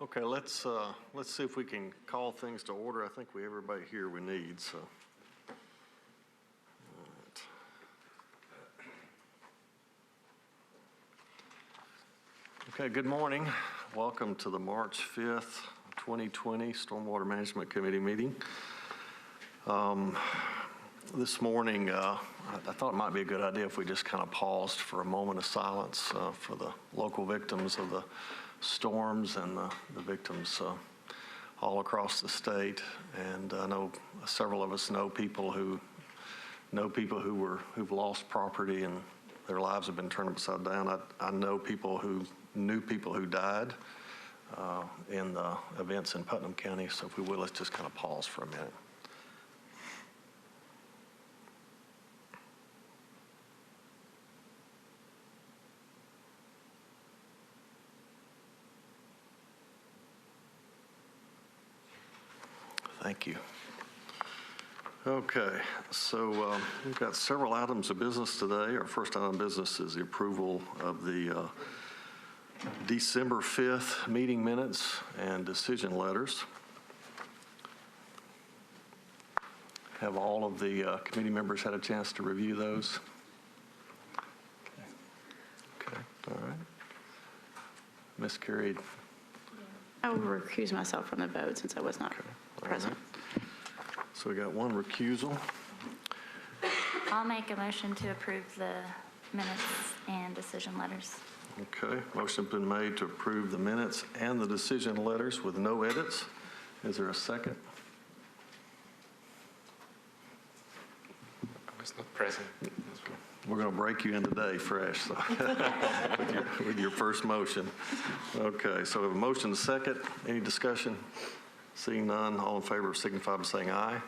Okay, let's see if we can call things to order. I think we have everybody here we need, so. All right. Okay, good morning. Welcome to the March 5th, 2020 Stormwater Management Committee meeting. This morning, I thought it might be a good idea if we just kind of paused for a moment of silence for the local victims of the storms and the victims all across the state. And I know several of us know people who've lost property and their lives have been turned upside down. I know people who knew people who died in the events in Putnam County. So if we will, let's just kind of pause for a minute. Thank you. Okay, so we've got several items of business today. Our first item of business is the approval of the December 5th meeting minutes and decision letters. Have all of the committee members had a chance to review those? Okay, all right. Ms. Carey. I will recuse myself from the vote since I was not present. Right. So we got one recusal. I'll make a motion to approve the minutes and decision letters. Okay, motion's been made to approve the minutes and the decision letters with no edits. Is there a second? I was not present. We're going to break you in today fresh, so with your first motion. Okay, so we have a motion and a second. Any discussion? Seeing none, all in favor signify by saying aye.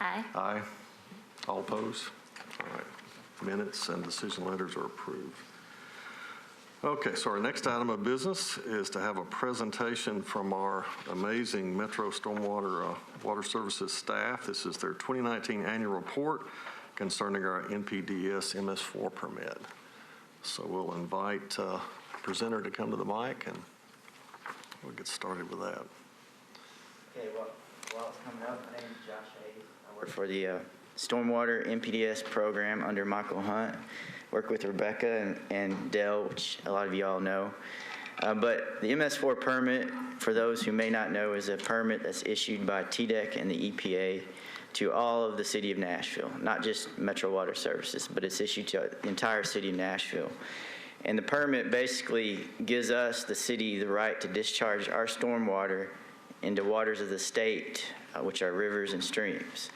Aye. Aye. All opposed? All right. Minutes and decision letters are approved. Okay, so our next item of business is to have a presentation from our amazing Metro Stormwater Water Services staff. This is their 2019 annual report concerning our NPDES MS4 permit. So we'll invite the presenter to come to the mic and we'll get started with that. Okay, well, while it's coming up, my name is Josh Hayes. I work for the Stormwater NPDES program under Michael Hunt. Work with Rebecca and Dell, which a lot of you all know. But the MS4 permit, for those who may not know, is a permit that's issued by TDEC and the EPA to all of the city of Nashville, not just Metro Water Services, but it's issued to the entire city of Nashville. And the permit basically gives us, the city, the right to discharge our stormwater into waters of the state, which are rivers and streams.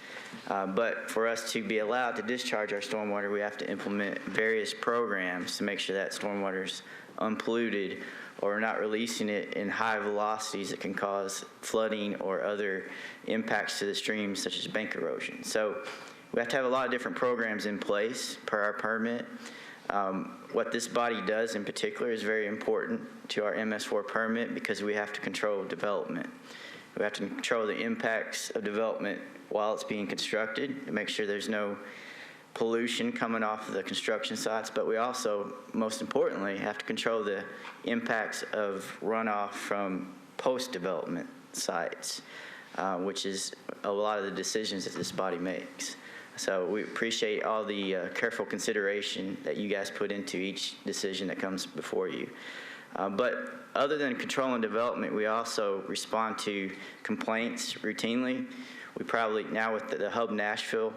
But for us to be allowed to discharge our stormwater, we have to implement various programs to make sure that stormwater is unpolluted or not releasing it in high velocities that can cause flooding or other impacts to the streams, such as bank erosion. So we have to have a lot of different programs in place per our permit. What this body does in particular is very important to our MS4 permit because we have to control development. We have to control the impacts of development while it's being constructed to make sure there's no pollution coming off of the construction sites, but we also, most importantly, have to control the impacts of runoff from post-development sites, which is a lot of the decisions that this body makes. So we appreciate all the careful consideration that you guys put into each decision that comes before you. But other than controlling development, we also respond to complaints routinely. We probably, now with the Hub Nashville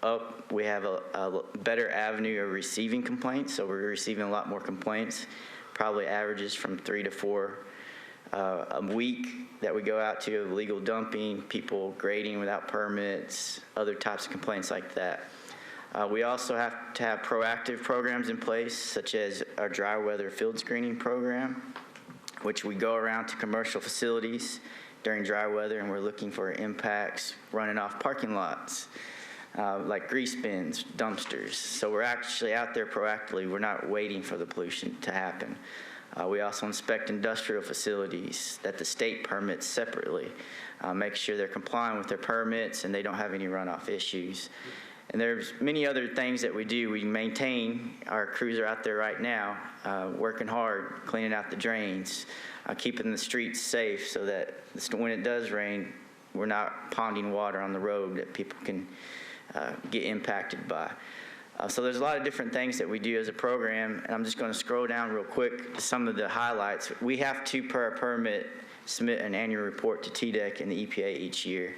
up, we have a better avenue of receiving complaints, so we're receiving a lot more complaints, probably averages from 3 to 4 a week that we go out to, of illegal dumping, people grading without permits, other types of complaints like that. We also have to have proactive programs in place, such as our dry weather field screening program, which we go around to commercial facilities during dry weather and we're looking for impacts running off parking lots, like grease bins, dumpsters. So we're actually out there proactively. We're not waiting for the pollution to happen. We also inspect industrial facilities that the state permits separately, make sure they're complying with their permits and they don't have any runoff issues. And there's many other things that we do. We maintain, our crews are out there right now working hard, cleaning out the drains, keeping the streets safe so that when it does rain, we're not ponding water on the road that people can get impacted by. So there's a lot of different things that we do as a program, and I'm just going to scroll down real quick to some of the highlights. We have to, per our permit, submit an annual report to TDEC and the EPA each year.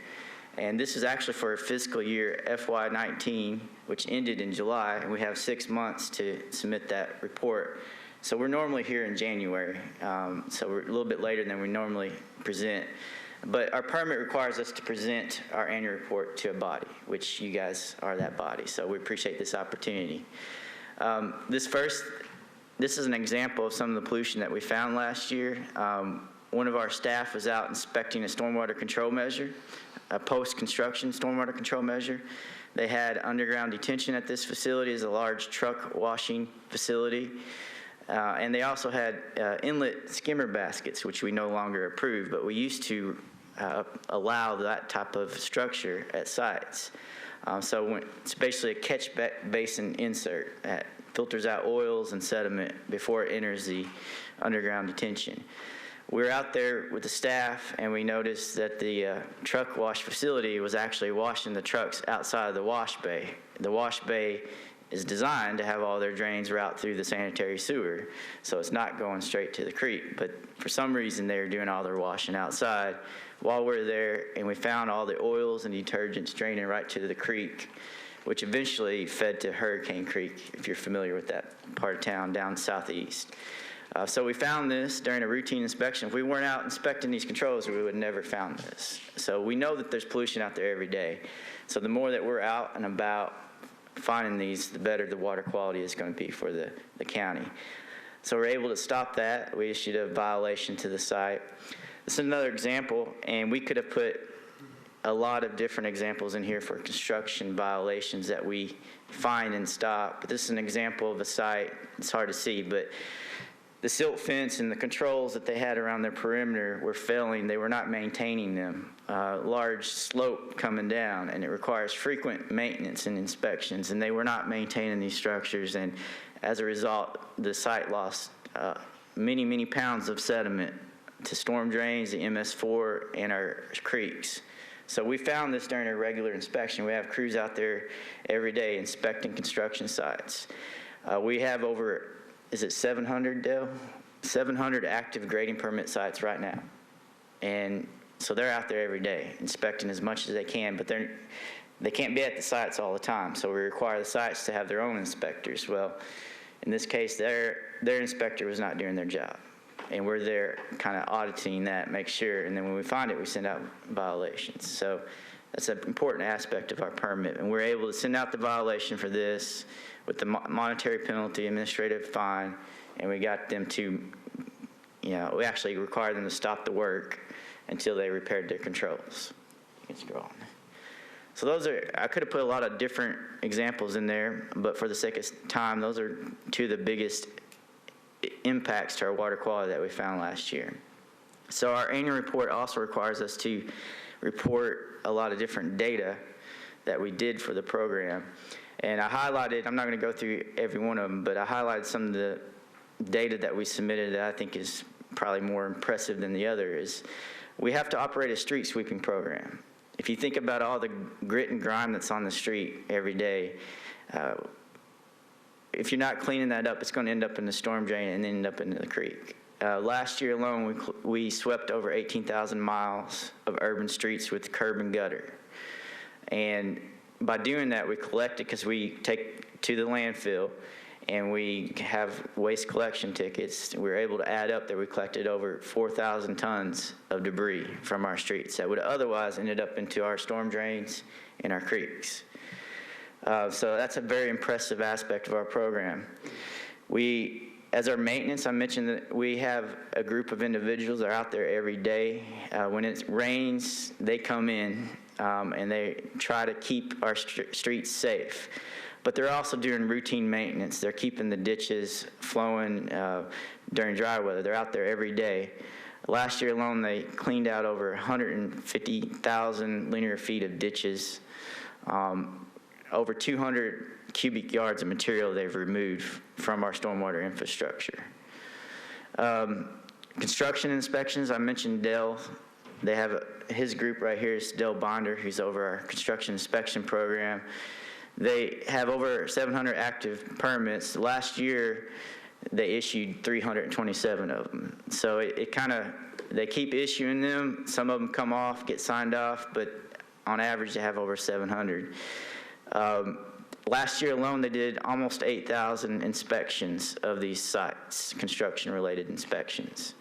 And this is actually for fiscal year FY19, which ended in July, and we have 6 months to submit that report. So we're normally here in January, so we're a little bit later than we normally present. But our permit requires us to present our annual report to a body, which you guys are that body, so we appreciate this opportunity. This is an example of some of the pollution that we found last year. One of our staff was out inspecting a stormwater control measure, a post-construction stormwater control measure. They had underground detention at this facility as a large truck washing facility. And they also had inlet skimmer baskets, which we no longer approve, but we used to allow that type of structure at sites. So it's basically a catch basin insert that filters out oils and sediment before it enters the underground detention. We're out there with the staff, and we noticed that the truck wash facility was actually washing the trucks outside of the wash bay. The wash bay is designed to have all their drains route through the sanitary sewer, so it's not going straight to the creek. But for some reason, they were doing all their washing outside while we're there, and we found all the oils and detergents draining right to the creek, which eventually fed to Hurricane Creek, if you're familiar with that part of town down southeast. So we found this during a routine inspection. If we weren't out inspecting these controls, we would have never found this. So we know that there's pollution out there every day. So the more that we're out and about finding these, the better the water quality is going to be for the county. So we're able to stop that. We issued a violation to the site. This is another example, and we could have put a lot of different examples in here for construction violations that we find and stop. But this is an example of a site. It's hard to see, but the silt fence and the controls that they had around their perimeter were failing. They were not maintaining them. Large slope coming down, and it requires frequent maintenance and inspections, and they were not maintaining these structures, and as a result, the site lost many, many pounds of sediment to storm drains, the MS4, and our creeks. So we found this during a regular inspection. We have crews out there every day inspecting construction sites. We have over, is it 700, Dale? 700 active grading permit sites right now. And so they're out there every day inspecting as much as they can, but they can't be at the sites all the time. So we require the sites to have their own inspectors. Well, in this case, their inspector was not doing their job. And we're there kind of auditing that, make sure, and then when we find it, we send out violations. So that's an important aspect of our permit. And we're able to send out the violation for this with the monetary penalty, administrative fine, and we got them to, we actually required them to stop the work until they repaired their controls. You can scroll on. So those are, I could have put a lot of different examples in there, but for the sake of time, those are two of the biggest impacts to our water quality that we found last year. So our annual report also requires us to report a lot of different data that we did for the program. And I highlighted, I'm not going to go through every one of them, but I highlighted some of the data that we submitted that I think is probably more impressive than the other. Is we have to operate a street sweeping program. If you think about all the grit and grime that's on the street every day, if you're not cleaning that up, it's going to end up in the storm drain and end up into the creek. Last year alone, we swept over 18,000 miles of urban streets with curb and gutter. And by doing that, we collected, because we take to the landfill and we have waste collection tickets. We were able to add up that we collected over 4,000 tons of debris from our streets that would have otherwise ended up into our storm drains and our creeks. So that's a very impressive aspect of our program. As our maintenance, I mentioned that we have a group of individuals that are out there every day. When it rains, they come in and they try to keep our streets safe. But they're also doing routine maintenance. They're keeping the ditches flowing during dry weather. They're out there every day. Last year alone, they cleaned out over 150,000 linear feet of ditches. Over 200 cubic yards of material they've removed from our stormwater infrastructure. Construction inspections, I mentioned Dell. They have his group right here is Dell Bonder, who's over our construction inspection program. They have over 700 active permits. Last year, they issued 327 of them. So it kind of, they keep issuing them. Some of them come off, get signed off, but on average, they have over 700. Last year alone, they did almost 8,000 inspections of these sites, construction-related inspections.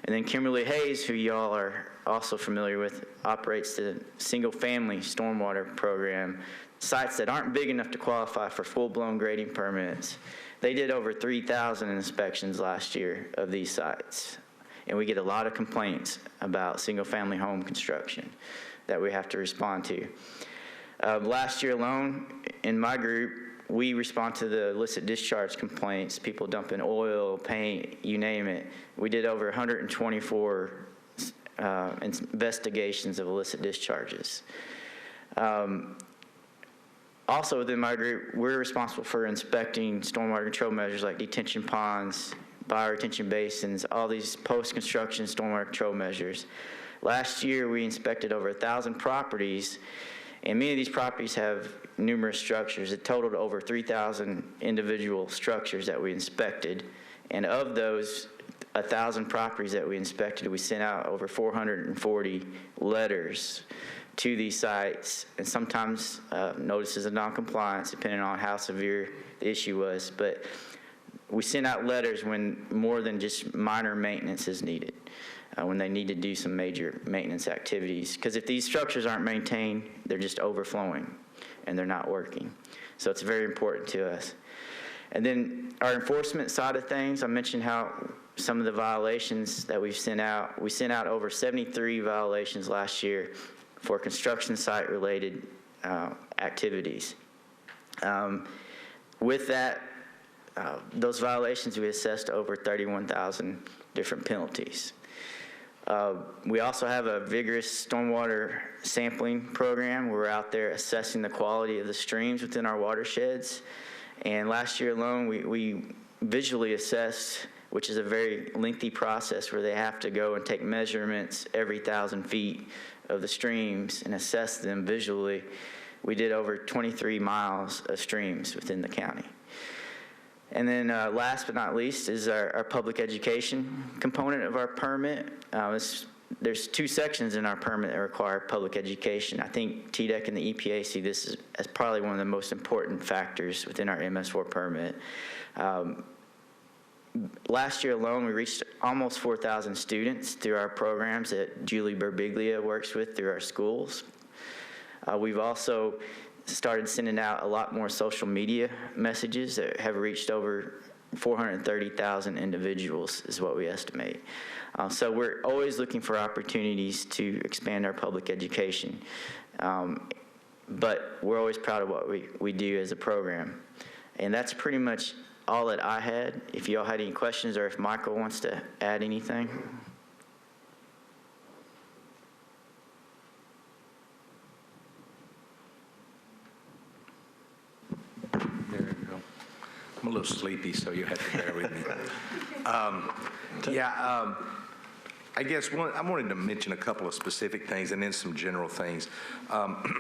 And then Kimberly Hayes, who y'all are also familiar with, operates the single-family stormwater program. Sites that aren't big enough to qualify for full-blown grading permits. They did over 3,000 inspections last year of these sites. And we get a lot of complaints about single-family home construction that we have to respond to. Last year alone, in my group, we respond to the illicit discharge complaints, people dumping oil, paint, you name it. We did over 124 investigations of illicit discharges. Also within my group, we're responsible for inspecting stormwater control measures like detention ponds, bioretention basins, all these post-construction stormwater control measures. Last year, we inspected over 1,000 properties, and many of these properties have numerous structures. It totaled over 3,000 individual structures that we inspected. And of those 1,000 properties that we inspected, we sent out over 440 letters to these sites, and sometimes notices of noncompliance, depending on how severe the issue was. But we sent out letters when more than just minor maintenance is needed. When they need to do some major maintenance activities. Because if these structures aren't maintained, they're just overflowing and they're not working. So it's very important to us. And then our enforcement side of things, I mentioned how some of the violations that we sent out over 73 violations last year for construction site related activities. With that, those violations, we assessed over 31,000 different penalties. We also have a vigorous stormwater sampling program. We're out there assessing the quality of the streams within our watersheds. And last year alone, we visually assessed, which is a very lengthy process where they have to go and take measurements every 1,000 feet of the streams and assess them visually. We did over 23 miles of streams within the county. And then last but not least is our public education component of our permit. There's two sections in our permit that require public education. I think TDEC and the EPA see this as probably one of the most important factors within our MS4 permit. Last year alone, we reached almost 4,000 students through our programs that Julie Berbiglia works with through our schools. We've also started sending out a lot more social media messages that have reached over 430,000 individuals is what we estimate. So we're always looking for opportunities to expand our public education. But we're always proud of what we do as a program. And that's pretty much all that I had. If y'all had any questions or if Michael wants to add anything. There you go. I'm a little sleepy, so you have to bear with me. I guess I wanted to mention a couple of specific things and then some general things.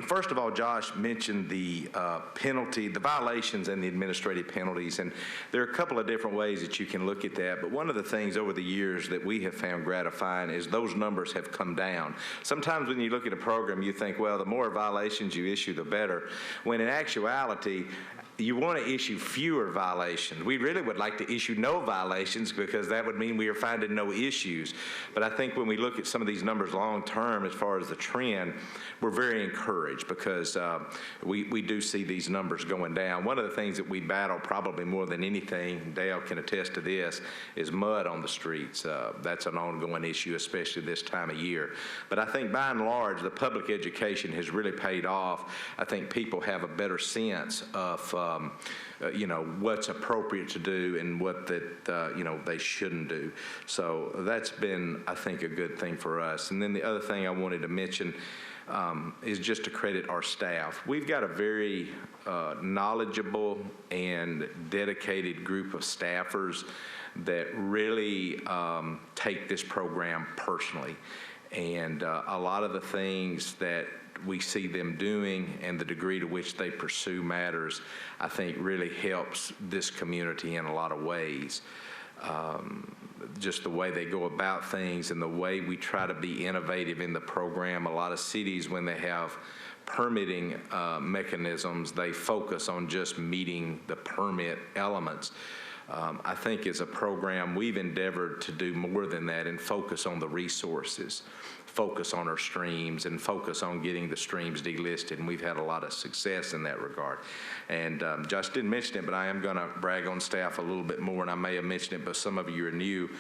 First of all, Josh mentioned the penalty, the violations and the administrative penalties, and there are a couple of different ways that you can look at that, but one of the things over the years that we have found gratifying is those numbers have come down. Sometimes when you look at a program, you think, well, the more violations you issue, the better, when in actuality, you want to issue fewer violations. We really would like to issue no violations because that would mean we are finding no issues. But I think when we look at some of these numbers long term as far as the trend, we're very encouraged because we do see these numbers going down. One of the things that we battle probably more than anything, Dale can attest to this, is mud on the streets. That's an ongoing issue, especially this time of year. But I think by and large, the public education has really paid off. I think people have a better sense of what's appropriate to do and what that they shouldn't do. So that's been, I think, a good thing for us. And then the other thing I wanted to mention, is just to credit our staff. We've got a very knowledgeable and dedicated group of staffers that really take this program personally. And a lot of the things that we see them doing and the degree to which they pursue matters, I think really helps this community in a lot of ways. Just the way they go about things and the way we try to be innovative in the program. A lot of cities, when they have permitting mechanisms, they focus on just meeting the permit elements. I think as a program, we've endeavored to do more than that and focus on the resources, focus on our streams, and focus on getting the streams delisted, and we've had a lot of success in that regard. And Josh didn't mention it, but I am going to brag on staff a little bit more, and I may have mentioned it, but some of you are new.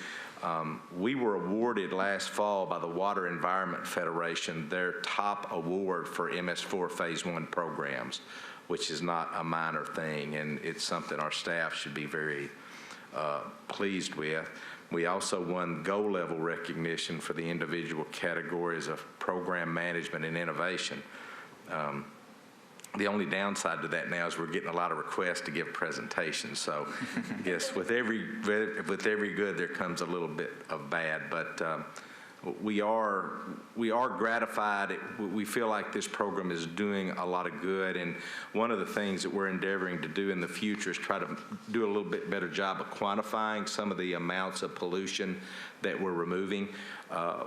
We were awarded last fall by the Water Environment Federation their top award for MS4 Phase 1 programs, which is not a minor thing, and it's something our staff should be very pleased with. We also won gold level recognition for the individual categories of program management and innovation. The only downside to that now is we're getting a lot of requests to give presentations. So I guess with every good there comes a little bit of bad, but we are gratified. We feel like this program is doing a lot of good, and one of the things that we're endeavoring to do in the future is try to do a little bit better job of quantifying some of the amounts of pollution that we're removing.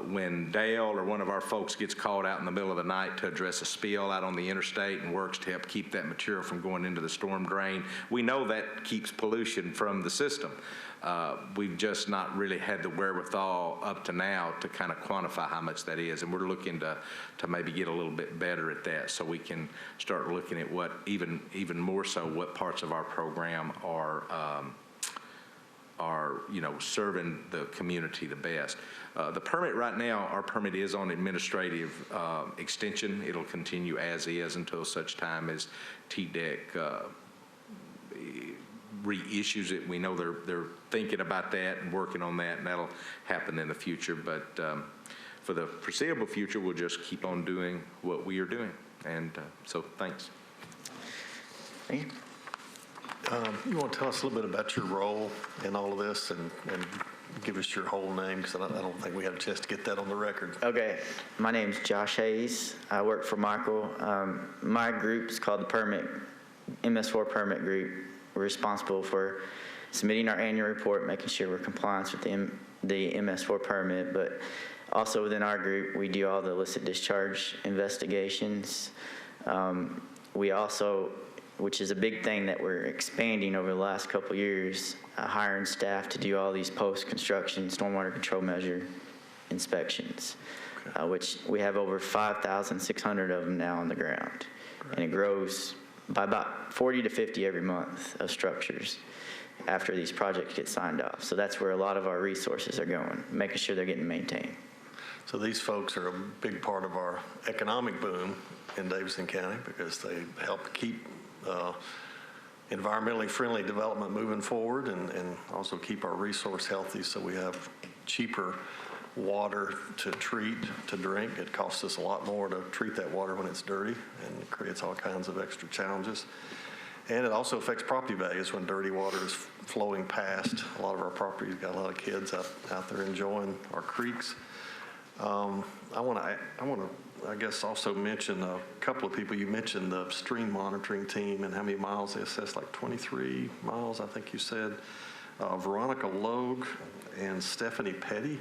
When Dale or one of our folks gets called out in the middle of the night to address a spill out on the interstate and works to help keep that material from going into the storm drain, we know that keeps pollution from the system. We've just not really had the wherewithal up to now to kind of quantify how much that is, and we're looking to maybe get a little bit better at that so we can start looking at what even more so what parts of our program are serving the community the best. The permit right now, our permit is on administrative extension. It'll continue as is until such time as TDEC reissues it. We know they're thinking about that and working on that, and that'll happen in the future. But for the foreseeable future, we'll just keep on doing what we are doing. And so thanks. Thank you. You want to tell us a little bit about your role in all of this and give us your whole name, because I don't think we had a chance to get that on the record. Okay, my name's Josh Hayes. I work for Michael. My group's called the MS4 Permit Group. We're responsible for submitting our annual report, making sure we're compliant with the MS4 permit, but also within our group, we do all the illicit discharge investigations. We also, which is a big thing that we're expanding over the last couple of years, hiring staff to do all these post-construction stormwater control measure inspections, which we have over 5,600 of them now on the ground. Great. And it grows by about 40 to 50 every month of structures after these projects get signed off. So that's where a lot of our resources are going, making sure they're getting maintained. So these folks are a big part of our economic boom in Davidson County because they help keep environmentally friendly development moving forward and also keep our resource healthy so we have cheaper water to treat, to drink. It costs us a lot more to treat that water when it's dirty, and it creates all kinds of extra challenges. And it also affects property values when dirty water is flowing past. A lot of our properties got a lot of kids out there enjoying our creeks. I want to, I guess, also mention a couple of people. You mentioned the stream monitoring team and how many miles they assessed, like 23 miles, I think you said. Veronica Logue and Stephanie Petty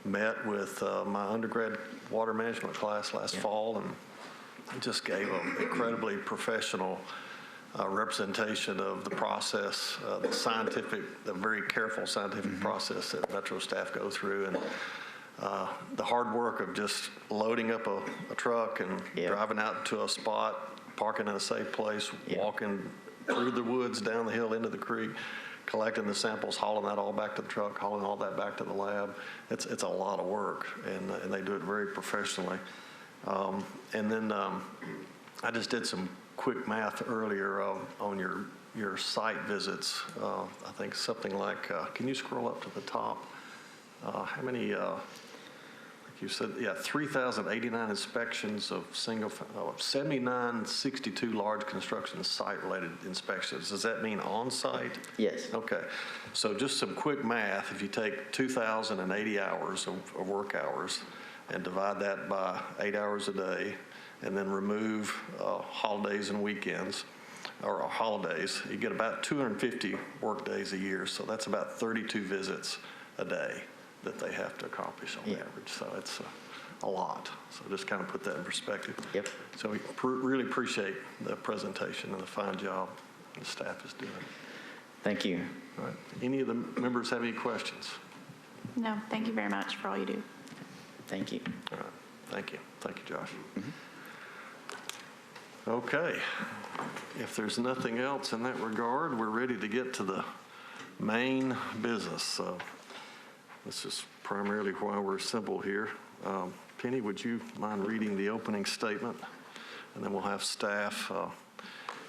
met with my undergrad water management class last fall and just gave an incredibly professional representation of the process, the very careful scientific process that Metro staff go through, and the hard work of just loading up a truck and driving out to a spot, parking in a safe place, walking through the woods, down the hill into the creek, collecting the samples, hauling that all back to the truck, hauling all that back to the lab. It's a lot of work, and they do it very professionally. And then I just did some quick math earlier on your site visits. I think something like, can you scroll up to the top? How many, I You said, yeah, 3,089 inspections of 7,962 large construction site-related inspections. Does that mean on-site? Yes. Okay. So just some quick math. If you take 2,080 hours of work hours and divide that by 8 hours a day, and then remove holidays and weekends, or holidays, you get about 250 work days a year. So that's about 32 visits a day that they have to accomplish on average. So it's a lot. So just kind of put that in perspective. Yep. So we really appreciate the presentation and the fine job the staff is doing. Thank you. All right. Any of the members have any questions? No, thank you very much for all you do. Thank you. All right. Thank you. Thank you, Josh. Okay. If there's nothing else in that regard, we're ready to get to the main business. So this is primarily why we're simple here. Penny, would you mind reading the opening statement? And then we'll have staff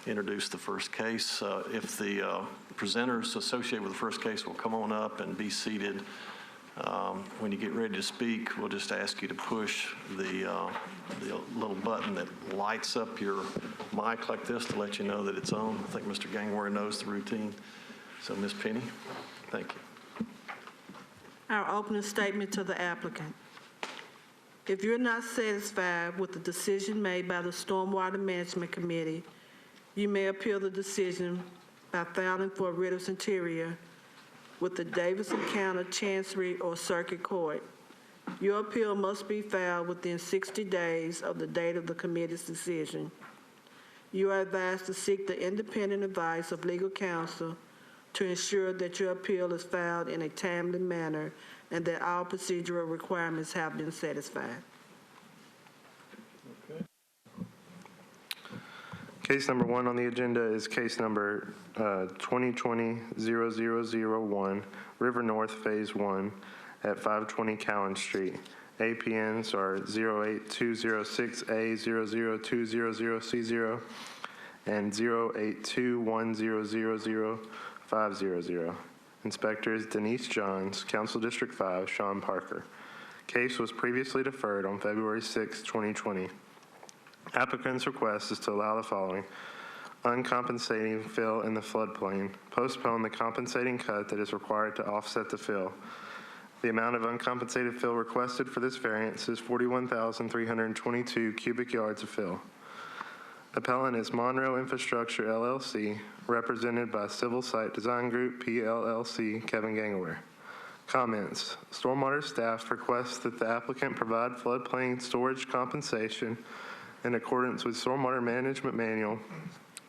introduce the first case. If the presenters associated with the first case will come on up and be seated. When you get ready to speak, we'll just ask you to push the little button that lights up your mic like this to let you know that it's on. I think Mr. Gangware knows the routine. So, Ms. Penny, thank you. Our opening statement to the applicant. If you're not satisfied with the decision made by the Stormwater Management Committee, you may appeal the decision by filing for a writ of certiorari with the Davidson County Chancery or Circuit Court. Your appeal must be filed within 60 days of the date of the committee's decision. You are advised to seek the independent advice of legal counsel to ensure that your appeal is filed in a timely manner and that all procedural requirements have been satisfied. Case number 1 on the agenda is case number 2020-0001, River North Phase 1 at 520 Cowan Street. APNs are 08206A00200C0 and 082100050. Inspectors Denise Johns, Council District 5, Sean Parker. Case was previously deferred on February 6, 2020. Applicant's request is to allow the following: uncompensating fill in the floodplain, postpone the compensating cut that is required to offset the fill. The amount of uncompensated fill requested for this variance is 41,322 cubic yards of fill. Appellant is Monroe Infrastructure, LLC, represented by Civil Site Design Group, PLLC, Kevin Gangaware. Comments. Stormwater staff requests that the applicant provide floodplain storage compensation in accordance with Stormwater Management Manual,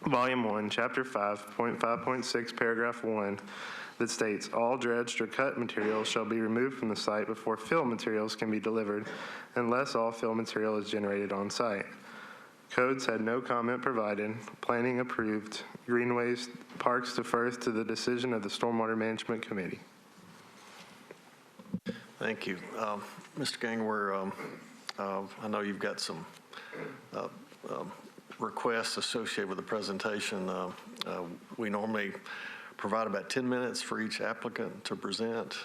Volume 1, Chapter 5.5.6, Paragraph 1, that states, all dredged or cut materials shall be removed from the site before fill materials can be delivered, unless all fill material is generated on site. Codes had no comment provided. Planning approved. Greenways, parks defers to the decision of the Stormwater Management Committee. Thank you. Mr. Gangware, I know you've got some requests associated with the presentation. We normally provide about 10 minutes for each applicant to present.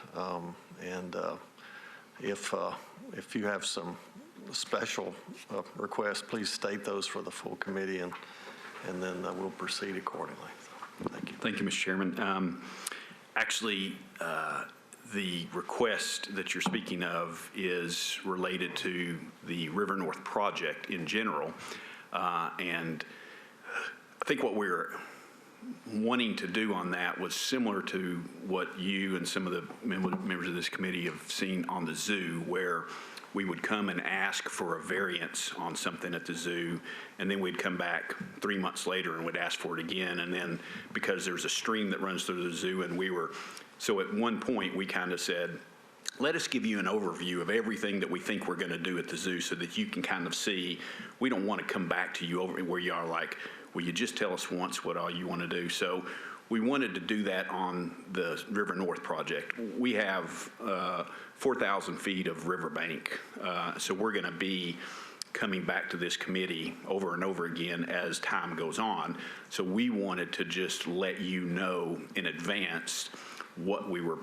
If you have some special requests, please state those for the full committee, and then we'll proceed accordingly. So, thank you. Thank you, Mr. Chairman. Actually, the request that you're speaking of is related to the River North project in general. And I think what we're wanting to do on that was similar to what you and some of the members of this committee have seen on the zoo, where we would come and ask for a variance on something at the zoo, and then we'd come back 3 months later and would ask for it again. And then because there's a stream that runs through the zoo, and so at one point we kind of said, let us give you an overview of everything that we think we're going to do at the zoo so that you can kind of see. We don't want to come back to you over where you are like, will you just tell us once what all you want to do? So we wanted to do that on the River North project. We have 4,000 feet of riverbank, so we're going to be coming back to this committee over and over again as time goes on. So we wanted to just let you know in advance what we were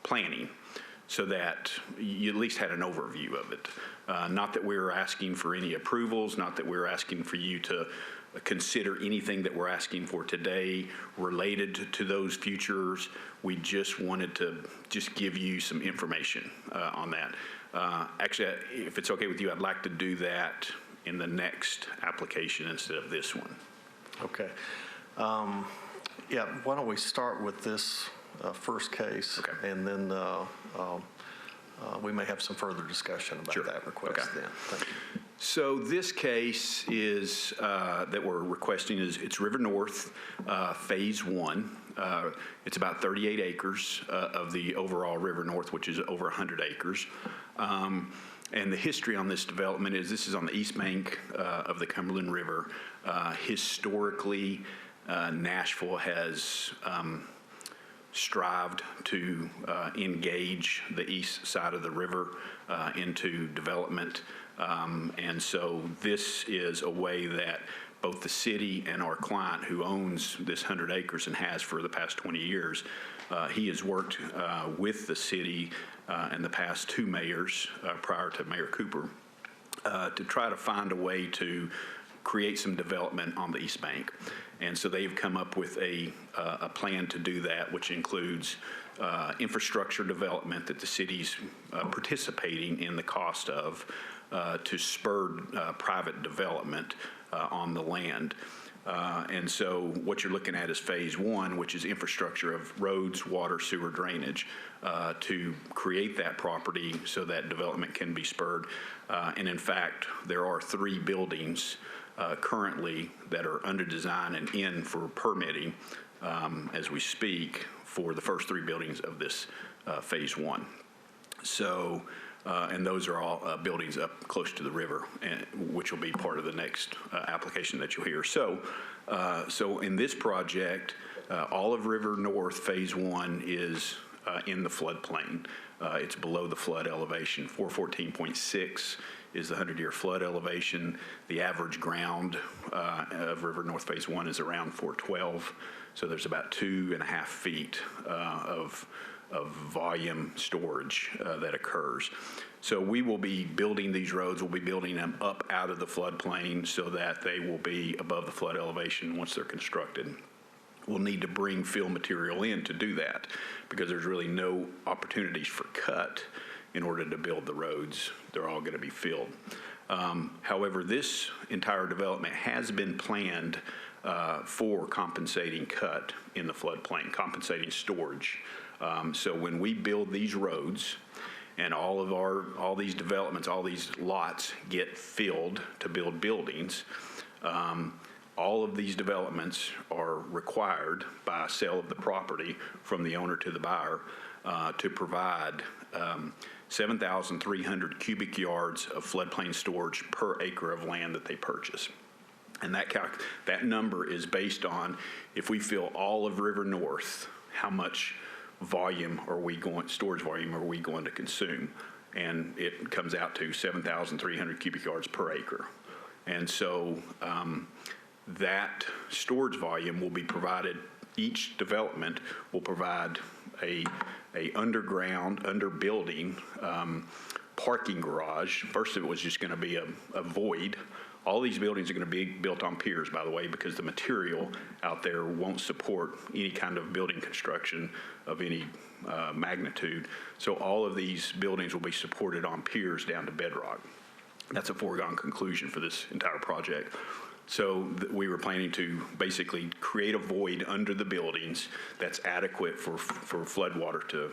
planning. so that you at least had an overview of it. Not that we're asking for any approvals, not that we're asking for you to consider anything that we're asking for today related to those futures. We just wanted to just give you some information on that. Actually, if it's okay with you, I'd like to do that in the next application instead of this one. Okay. Yeah, why don't we start with this first case? Okay. And then we may have some further discussion about Sure. that request Okay. then. Thank you. So this case is, that we're requesting it's River North, Phase 1. It's about 38 acres of the overall River North, which is over 100 acres. And the history on this development is this is on the east bank of the Cumberland River. Historically, Nashville has strived to engage the east side of the river into development. And so this is a way that both the city and our client, who owns this 100 acres and has for the past 20 years, he has worked with the city and the past two mayors prior to Mayor Cooper to try to find a way to create some development on the East Bank. And so they've come up with a plan to do that, which includes infrastructure development that the city's participating in the cost of to spur private development on the land. And so what you're looking at is Phase 1, which is infrastructure of roads, water, sewer, drainage, to create that property so that development can be spurred. And in fact, there are 3 buildings currently that are under design and in for permitting as we speak for the first 3 buildings of this Phase 1. So, and those are all buildings up close to the river, which will be part of the next application that you'll hear. So, so in this project, all of River North Phase 1 is in the floodplain. It's below the flood elevation. 414.6 is the 100-year flood elevation. The average ground of River North Phase 1 is around 412. So there's about 2.5 feet of volume storage that occurs. So we will be building these roads, we'll be building them up out of the floodplain so that they will be above the flood elevation once they're constructed. We'll need to bring fill material in to do that because there's really no opportunities for cut in order to build the roads. They're all going to be filled. However, this entire development has been planned for compensating cut in the floodplain, compensating storage. So when we build these roads and all these developments, all these lots get filled to build buildings, all of these developments are required by sale of the property from the owner to the buyer to provide 7,300 cubic yards of floodplain storage per acre of land that they purchase. And that number is based on if we fill all of River North, how much storage volume are we going to consume? And it comes out to 7,300 cubic yards per acre. And so that storage volume will be provided, each development will provide a underground, under building parking garage. First, it was just going to be a void. All these buildings are going to be built on piers, by the way, because the material out there won't support any kind of building construction of any magnitude. So all of these buildings will be supported on piers down to bedrock. That's a foregone conclusion for this entire project. So we were planning to basically create a void under the buildings that's adequate for flood water to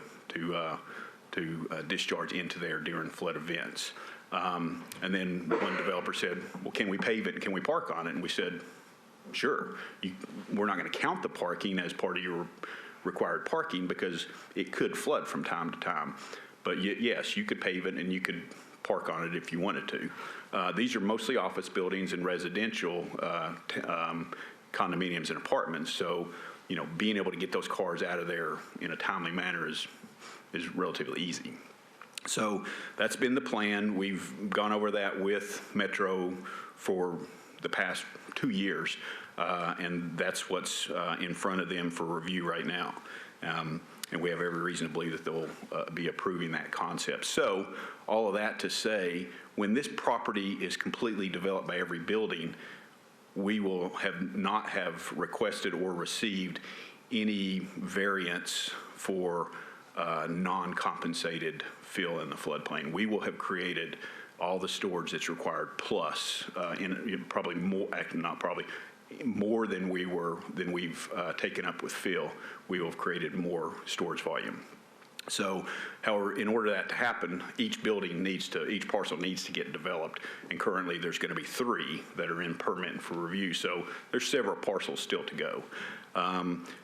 discharge into there during flood events. And then one developer said, well, can we pave it and can we park on it? And we said, sure. We're not going to count the parking as part of your required parking because it could flood from time to time. But yes, you could pave it and you could park on it if you wanted to. These are mostly office buildings and residential condominiums and apartments. So, being able to get those cars out of there in a timely manner is relatively easy. So that's been the plan. We've gone over that with Metro for the past 2 years, and that's what's in front of them for review right now. and we have every reason to believe that they'll be approving that concept. So all of that to say, when this property is completely developed by every building, we will not have requested or received any variance for non-compensated fill in the floodplain. We will have created all the storage that's required, plus probably more, not probably, more than we've taken up with fill. We will have created more storage volume. So, however, in order for that to happen, each parcel needs to get developed, and currently there's going to be 3 that are in permit for review. So there's several parcels still to go.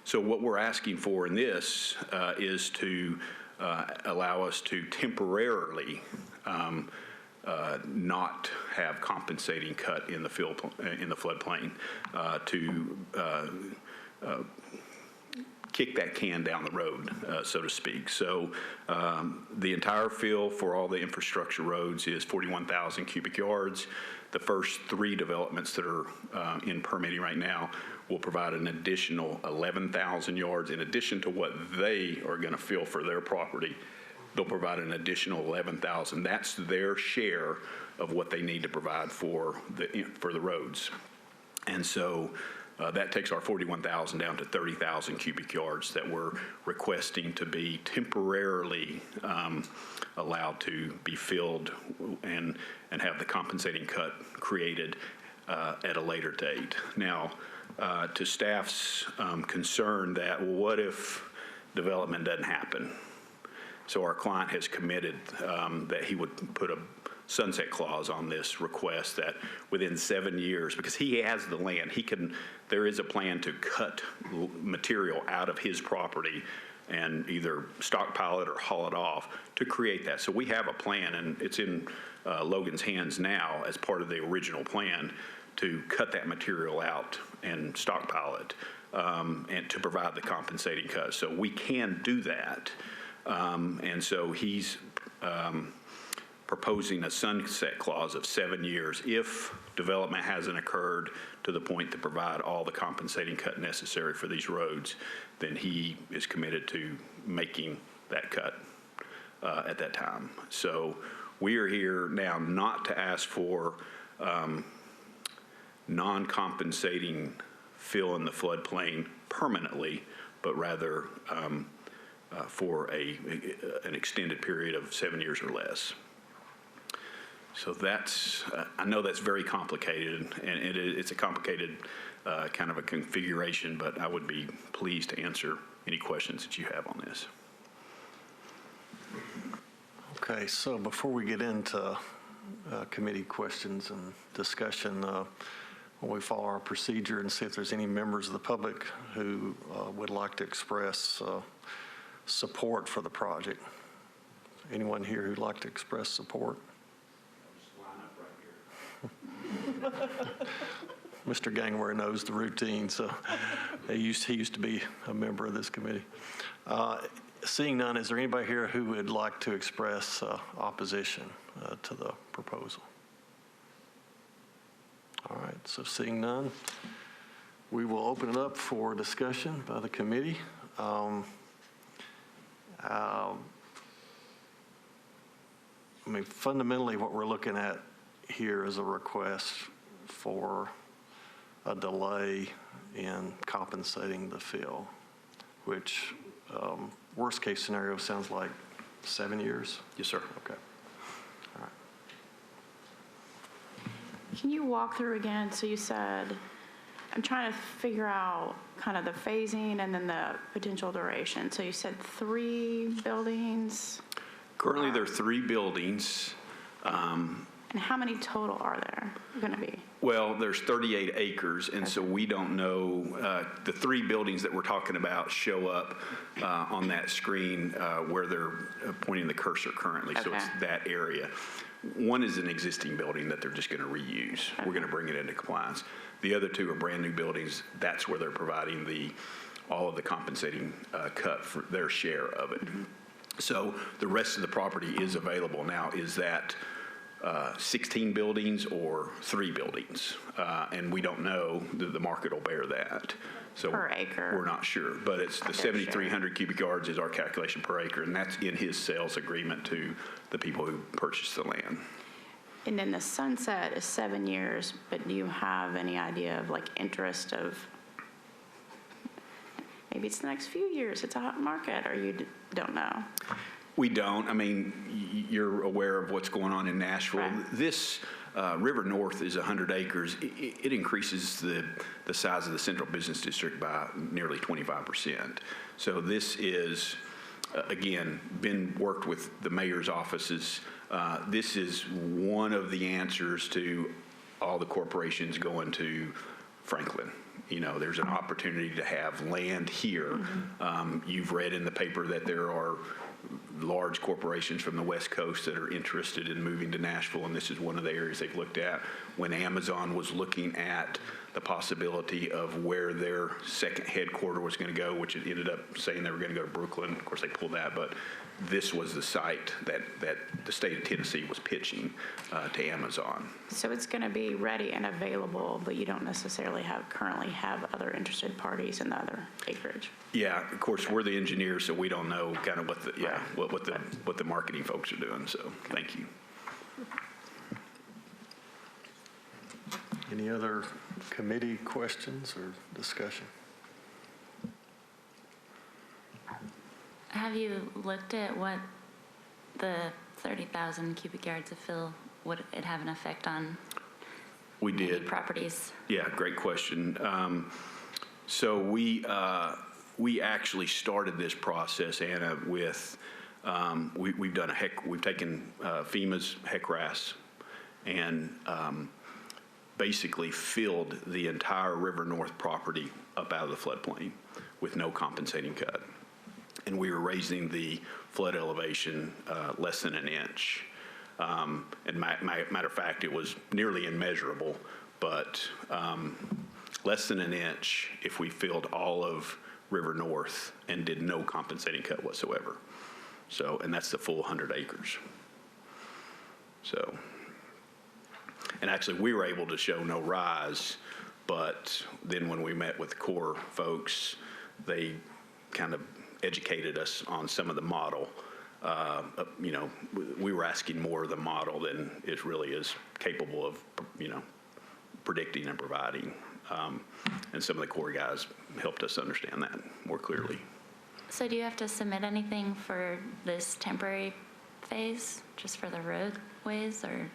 So what we're asking for in this is to allow us to temporarily not have compensating cut in the floodplain to kick that can down the road, so to speak. So the entire fill for all the infrastructure roads is 41,000 cubic yards. The first 3 developments that are in permitting right now will provide an additional 11,000 yards in addition to what they are going to fill for their property. They'll provide an additional 11,000. That's their share of what they need to provide for the roads. And so that takes our 41,000 down to 30,000 cubic yards that we're requesting to be temporarily allowed to be filled and have the compensating cut created at a later date. Now, to staff's concern that, well, what if development doesn't happen? So our client has committed that he would put a sunset clause on this request that within 7 years, because he has the land, there is a plan to cut material out of his property and either stockpile it or haul it off to create that. So we have a plan, and it's in Logan's hands now as part of the original plan to cut that material out and stockpile it and to provide the compensating cut. So we can do that. And so he's proposing a sunset clause of 7 years if development hasn't occurred to the point to provide all the compensating cut necessary for these roads, then he is committed to making that cut at that time. So we are here now not to ask for non-compensating fill in the floodplain permanently, but rather for an extended period of 7 years or less. So that's, I know that's very complicated, and it's a complicated kind of a configuration, but I would be pleased to answer any questions that you have on this. Okay, so before we get into committee questions and discussion, we follow our procedure and see if there's any members of the public who would like to express support for the project. Anyone here who'd like to express support? Mr. Gangware knows the routine, so he used to be a member of this committee. Seeing none, is there anybody here who would like to express opposition to the proposal? All right, so seeing none, we will open it up for discussion by the committee. I mean, fundamentally, what we're looking at here is a request for a delay in compensating the fill, which worst case scenario sounds like 7 years? Yes, sir. Okay. All right. Can you walk through again? So you said, I'm trying to figure out kind of the phasing and then the potential duration. So you said 3 buildings? Currently, there are 3 buildings. And how many total are there going to be? Well, there's 38 acres, and so we don't know. The 3 buildings that we're talking about show up on that screen where they're pointing the cursor currently, so it's that area. One is an existing building that they're just going to reuse. We're going to bring it into compliance. The other 2 are brand-new buildings. That's where they're providing all of the compensating cut for their share of it. Mm-hmm. So the rest of the property is available now. Is that 16 buildings or 3 buildings. And we don't know, the market will bear that. So Per acre. we're not sure, but it's the 7,300 cubic yards is our calculation per acre, and that's in his sales agreement to the people who purchased the land. And then the sunset is 7 years, but do you have any idea of like interest of, maybe it's the next few years, it's a hot market, or you don't know? We don't. I mean, you're aware of what's going on in Nashville. Right. This River North is 100 acres. It increases the size of the central business district by nearly 25%. So this is, again, been worked with the mayor's offices. This is one of the answers to all the corporations going to Franklin. You know, there's an opportunity to have land here. You've read in the paper that there are large corporations from the West Coast that are interested in moving to Nashville, and this is one of the areas they've looked at. When Amazon was looking at the possibility of where their second headquarter was going to go, which it ended up saying they were going to go to Brooklyn. Of course, they pulled that, but this was the site that the state of Tennessee was pitching to Amazon. So it's going to be ready and available, but you don't necessarily currently have other interested parties in the other acreage? Yeah, of course, we're the engineers, so we don't know kind of what the marketing folks are doing, so thank you. Any other committee questions or discussion? Have you looked at what the 30,000 cubic yards of fill, would it have an effect on We any did. properties? Yeah, great question. So we actually started this process, Anna, with we've done we've taken FEMA's HECRAS and basically filled the entire River North property up out of the floodplain with no compensating cut. And we were raising the flood elevation less than an inch. And matter of fact, it was nearly immeasurable, but less than an inch if we filled all of River North and did no compensating cut whatsoever. So, and that's the full 100 acres. So, and actually we were able to show no rise, but then when we met with the Corps folks, they kind of educated us on some of the model. You know, we were asking more of the model than it really is capable of, you know, predicting and providing. And some of the Corps guys helped us understand that more clearly. So do you have to submit anything for this temporary phase, just for the roadways, or?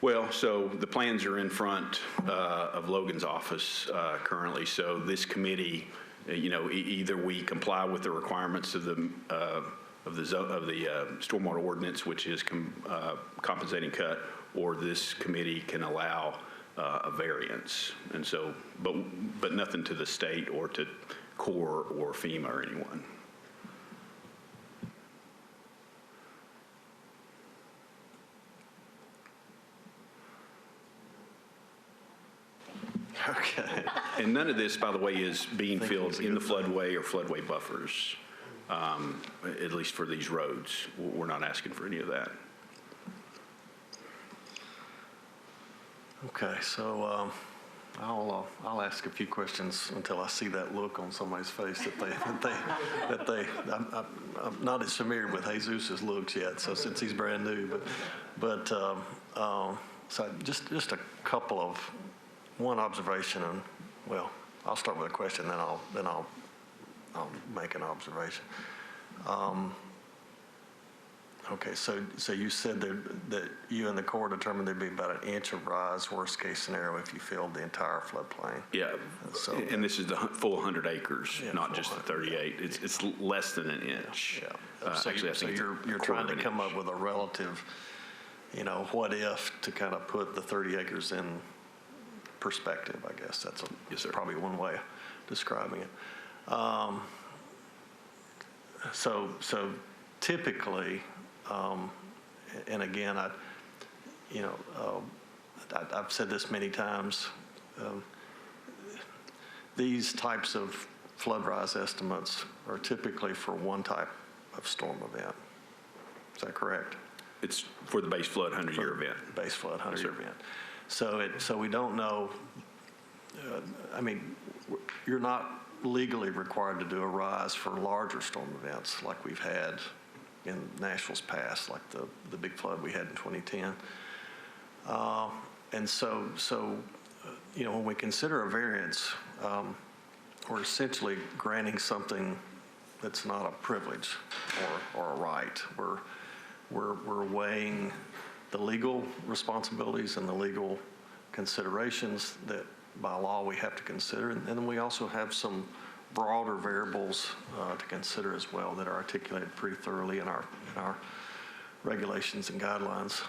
Well, so the plans are in front of Logan's office currently. So this committee, you know, either we comply with the requirements of the stormwater ordinance, which is compensating cut, or this committee can allow a variance. And so, but nothing to the state or to Corps or FEMA or anyone. Okay. And none of this, by the way, is being filled in the floodway or floodway buffers, at least for these roads. We're not asking for any of that. Okay, so I'll ask a few questions until I see that look on somebody's face I'm not as familiar with Jesus's looks yet, so since he's brand new, but so just a couple of one observation, and well, I'll start with a question, then I'll make an observation. Okay, so you said that you and the Corps determined there'd be about an inch of rise, worst case scenario, if you filled the entire floodplain. Yeah, So- and this is the full 100 acres, Yeah, not full just the 100, 38. It's less than an inch. Yeah. So Actually, I think it's a you're quarter trying of to an come inch. up with a relative, you know, what if to kind of put the 30 acres in perspective, I guess. That's Yes, sir. probably one way of describing it. So typically, and again, I've said this many times, these types of flood rise estimates are typically for one type of storm event. Is that correct? it's for the base flood 100-year event. Base flood 100-year sir. event. So we don't know, I mean, you're not legally required to do a rise for larger storm events like we've had in Nashville's past, like the big flood we had in 2010. And so when we consider a variance, we're essentially granting something that's not a privilege or a right. We're weighing the legal responsibilities and the legal considerations that by law we have to consider. And then we also have some broader variables to consider as well that are articulated pretty thoroughly in our regulations and guidelines.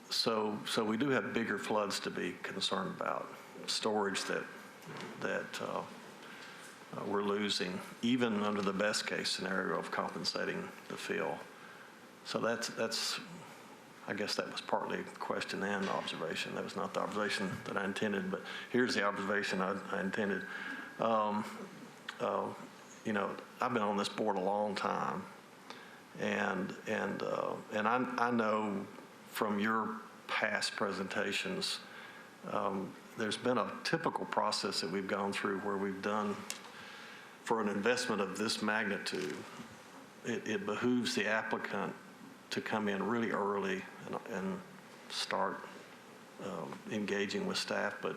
So we do have bigger floods to be concerned about, storage that we're losing, even under the best case scenario of compensating the fill. So that's I guess that was partly a question and observation. That was not the observation that I intended, but here's the observation I intended. I've been on this board a long time, and I know from your past presentations, there's been a typical process that we've gone through where we've done, for an investment of this magnitude, it behooves the applicant to come in really early and start engaging with staff, but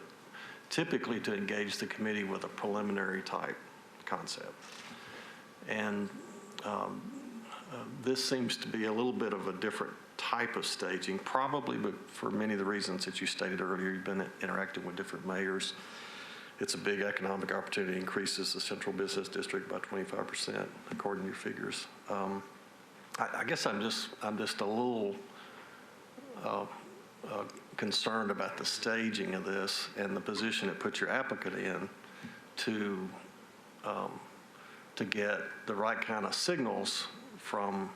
typically to engage the committee with a preliminary type concept. And this seems to be a little bit of a different type of staging, probably, but for many of the reasons that you stated earlier, you've been interacting with different mayors. It's a big economic opportunity, increases the central business district by 25%, according to your figures. I guess I'm just a little concerned about the staging of this and the position it puts your applicant in to get the right kind of signals from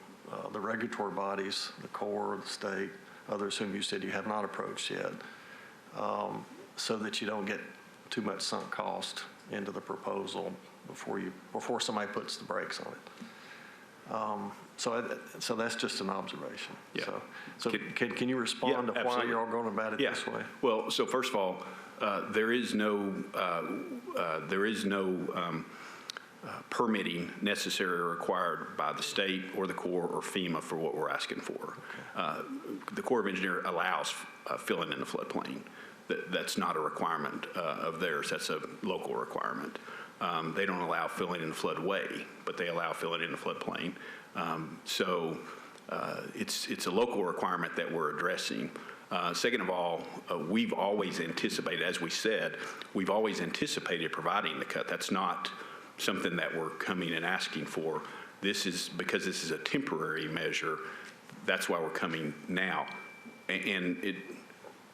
the regulatory bodies, the Corps, the state, others whom you said you have not approached yet, so that you don't get too much sunk cost into the proposal before somebody puts the brakes on it. So that's just an observation. Yeah. So can you respond to why absolutely. you're all going about it this way? Well, so first of all, there is no permitting necessary or required by the state or the Corps or FEMA for what we're asking for. Okay. The Corps of Engineers allows filling in the floodplain. That's not a requirement of theirs. That's a local requirement. They don't allow filling in the floodway, but they allow filling in the floodplain. So it's a local requirement that we're addressing. Second of all, we've always anticipated, as we said, we've always anticipated providing the cut. That's not something that we're coming and asking for. This is because this is a temporary measure. That's why we're coming now. And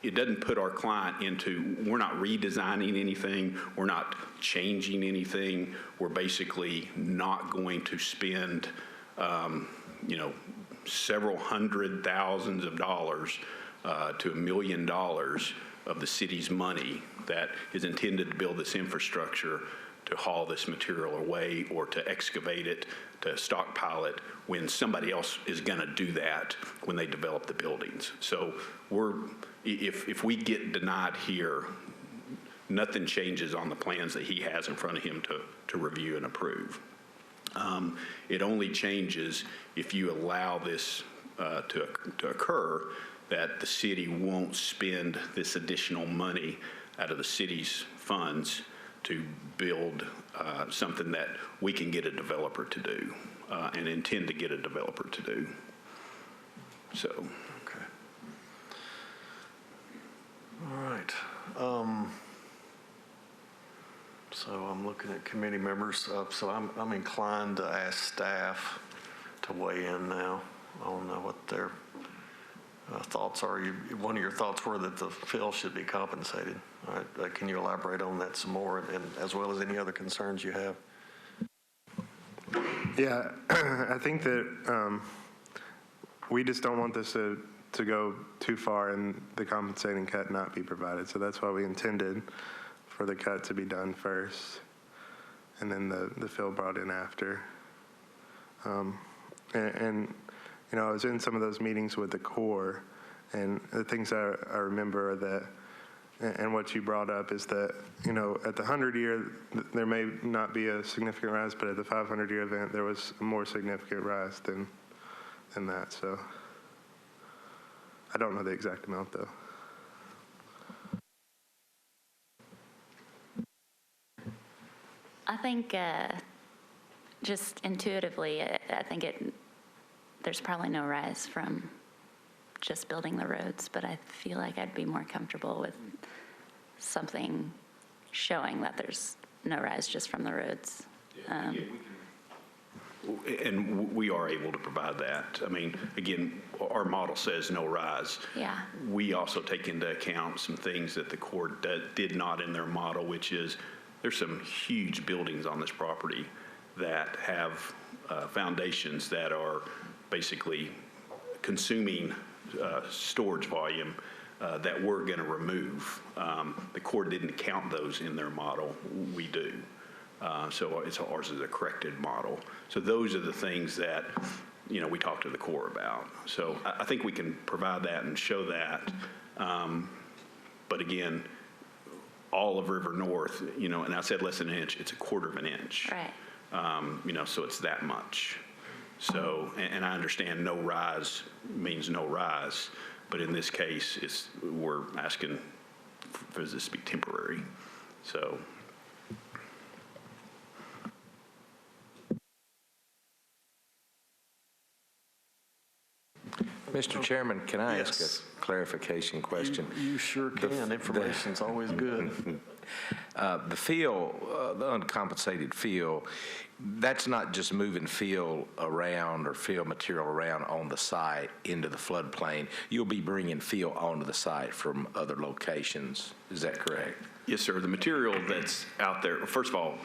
it doesn't put our client into, we're not redesigning anything, we're not changing anything, we're basically not going to spend, several hundred thousands of dollars to $1 million of the city's money that is intended to build this infrastructure to haul this material away or to excavate it, to stockpile it, when somebody else is going to do that when they develop the buildings. So if we get denied here, nothing changes on the plans that he has in front of him to review and approve. It only changes if you allow this to occur, that the city won't spend this additional money out of the city's funds to build something that we can get a developer to do and intend to get a developer to do. So. Okay. All right. So I'm looking at committee members. So I'm inclined to ask staff to weigh in now. I don't know what their thoughts are. One of your thoughts were that the fill should be compensated. All right. Can you elaborate on that some more, and as well as any other concerns you have? Yeah, I think that we just don't want this to go too far and the compensating cut not be provided. So that's why we intended for the cut to be done first and then the fill brought in after. And I was in some of those meetings with the Corps, and the things I remember are that, and what you brought up is that, at the 100-year, there may not be a significant rise, but at the 500-year event, there was a more significant rise than that. So I don't know the exact amount, though. I think just intuitively, I think there's probably no rise from just building the roads, but I feel like I'd be more comfortable with something showing that there's no rise just from the roads. And we are able to provide that. I mean, again, our model says no rise. Yeah. We also take into account some things that the Corps did not in their model, which is there's some huge buildings on this property that have foundations that are basically consuming storage volume that we're going to remove. The Corps didn't count those in their model. We do. So ours is a corrected model. So those are the things that, we talk to the Corps about. So I think we can provide that and show that. But again, all of River North, and I said less than an inch, it's a quarter of an inch. Right. So it's that much. So, and I understand no rise means no rise, but in this case, we're asking for this to be temporary. So. Mr. Chairman, can I ask Yes. a clarification question? You sure can. Information's always good. The fill, the uncompensated fill, that's not just moving fill around or fill material around on the site into the floodplain. You'll be bringing fill onto the site from other locations. Is that correct? Yes, sir. The material that's out there, first of all,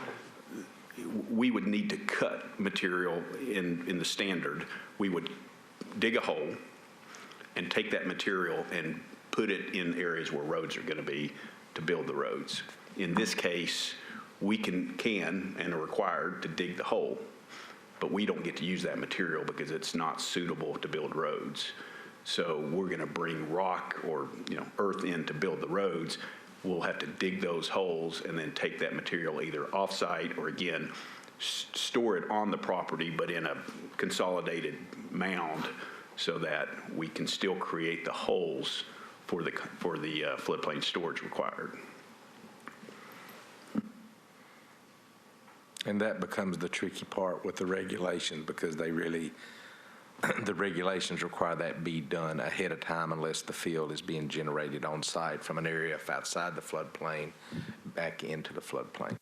we would need to cut material in the standard. We would dig a hole and take that material and put it in areas where roads are going to be to build the roads. In this case, we can and are required to dig the hole, but we don't get to use that material because it's not suitable to build roads. So we're going to bring rock or earth in to build the roads. We'll have to dig those holes and then take that material either off-site or, again, store it on the property but in a consolidated mound so that we can still create the holes for the floodplain storage required. And that becomes the tricky part with the regulation because they really, the regulations require that be done ahead of time unless the field is being generated on site from an area outside the floodplain back into the floodplain.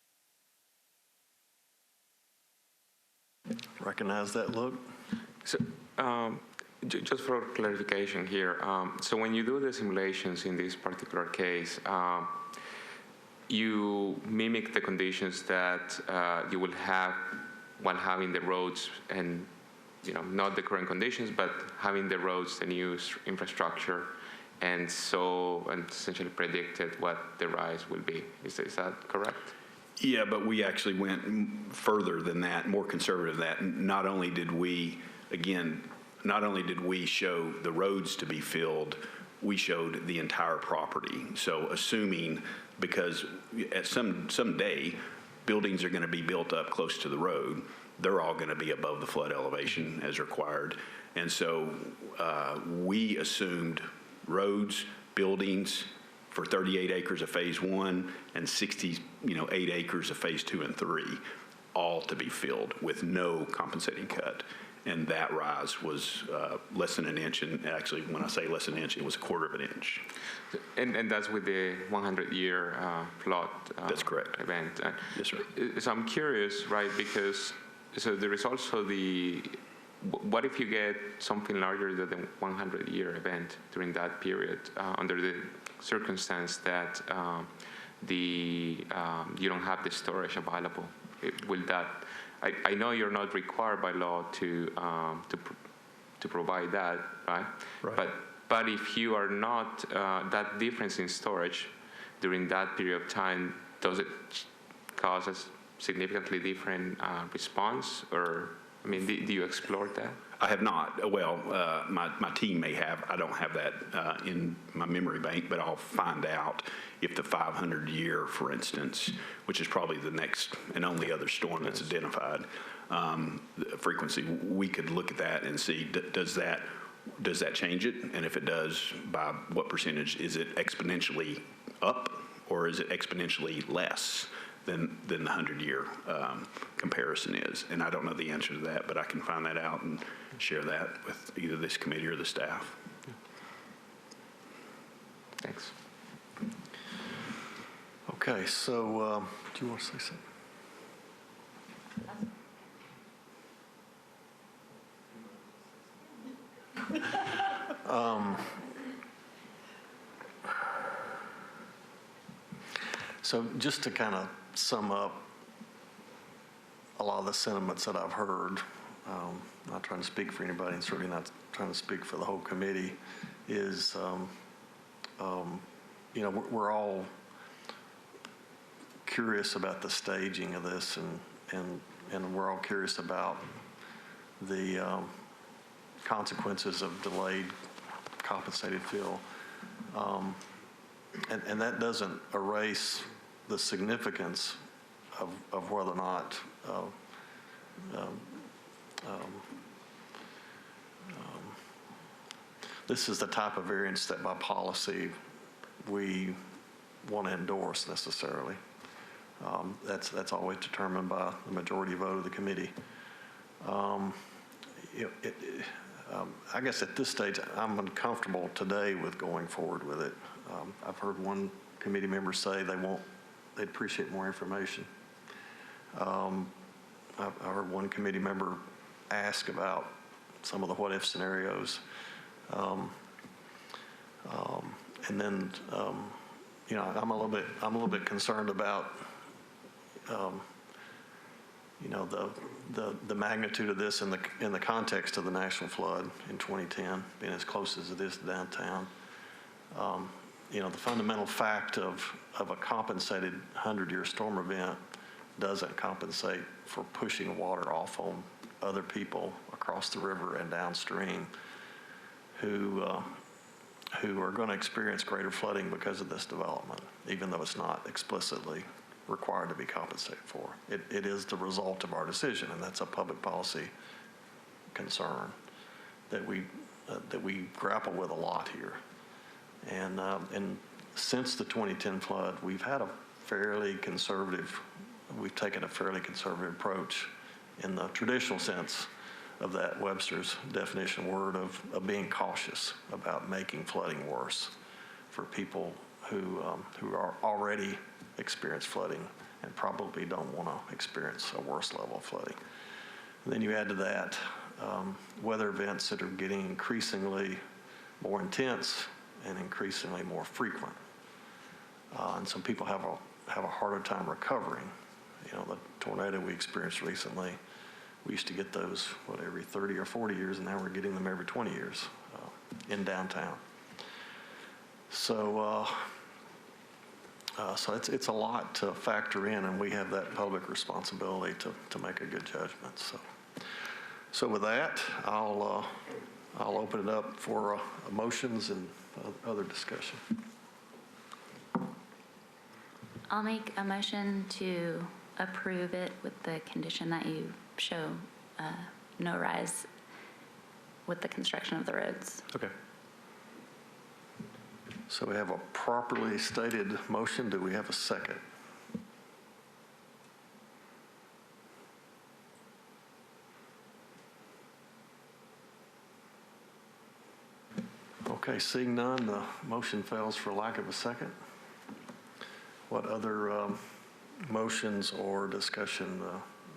Recognize that look? So, just for clarification here, so when you do the simulations in this particular case, you mimic the conditions that you will have while having the roads and, not the current conditions, but having the roads, the new infrastructure, and essentially predicted what the rise will be. Is that correct? Yeah, but we actually went further than that, more conservative than that. Not only did we show the roads to be filled, we showed the entire property. So assuming, because at some day, buildings are going to be built up close to the road, they're all going to be above the flood elevation as required. And so we assumed roads, buildings for 38 acres of phase 1 and 68 acres of phase 2 and 3, all to be filled with no compensating cut. And that rise was less than an inch. And actually, when I say less than an inch, it was a quarter of an inch. And that's with the 100-year flood That's correct. event. Yes, sir. So I'm curious, right, because there is also what if you get something larger than the 100-year event during that period under the circumstance that you don't have the storage available? Will that? I know you're not required by law to provide that, right? Right. But if you are not, that difference in storage during that period of time, does it cause a significantly different response? Or I mean, do you explore that? I have not. Well, my team may have. I don't have that in my memory bank, but I'll find out if the 500-year, for instance, which is probably the next and only other storm that's identified, frequency, we could look at that and see, does that change it? And if it does, by what percentage? Is it exponentially up or is it exponentially less than the 100-year comparison is? And I don't know the answer to that, but I can find that out and share that with either this committee or the staff. Thanks. Okay, so do you want to say something? So just to kind of sum up a lot of the sentiments that I've heard, not trying to speak for anybody and certainly not trying to speak for the whole committee, is, we're all curious about the staging of this and we're all curious about the consequences of delayed compensated fill. And that doesn't erase the significance of whether or not this is the type of variance that by policy we want to endorse necessarily. That's always determined by the majority vote of the committee. I guess at this stage, I'm uncomfortable today with going forward with it. I've heard one committee member say they'd appreciate more information. I heard one committee member ask about some of the what-if scenarios. And then, I'm a little bit concerned about, the magnitude of this in the context of the Nashville flood in 2010, being as close as it is to downtown. The fundamental fact of a compensated 100-year storm event doesn't compensate for pushing water off on other people across the river and downstream who are going to experience greater flooding because of this development, even though it's not explicitly required to be compensated for. It is the result of our decision, and that's a public policy concern that we grapple with a lot here. And since the 2010 flood, we've taken a fairly conservative approach in the traditional sense of that Webster's definition word of being cautious about making flooding worse for people who are already experience flooding and probably don't want to experience a worse level of flooding. And then you add to that weather events that are getting increasingly more intense and increasingly more frequent. And some people have a harder time recovering. The tornado we experienced recently, we used to get those, every 30 or 40 years, and now we're getting them every 20 years in downtown. So it's a lot to factor in, and we have that public responsibility to make a good judgment. So with that, I'll open it up for motions and other discussion. I'll make a motion to approve it with the condition that you show no rise with the construction of the roads. Okay. So we have a properly stated motion. Do we have a second? Okay, seeing none, the motion fails for lack of a second. What other motions or discussion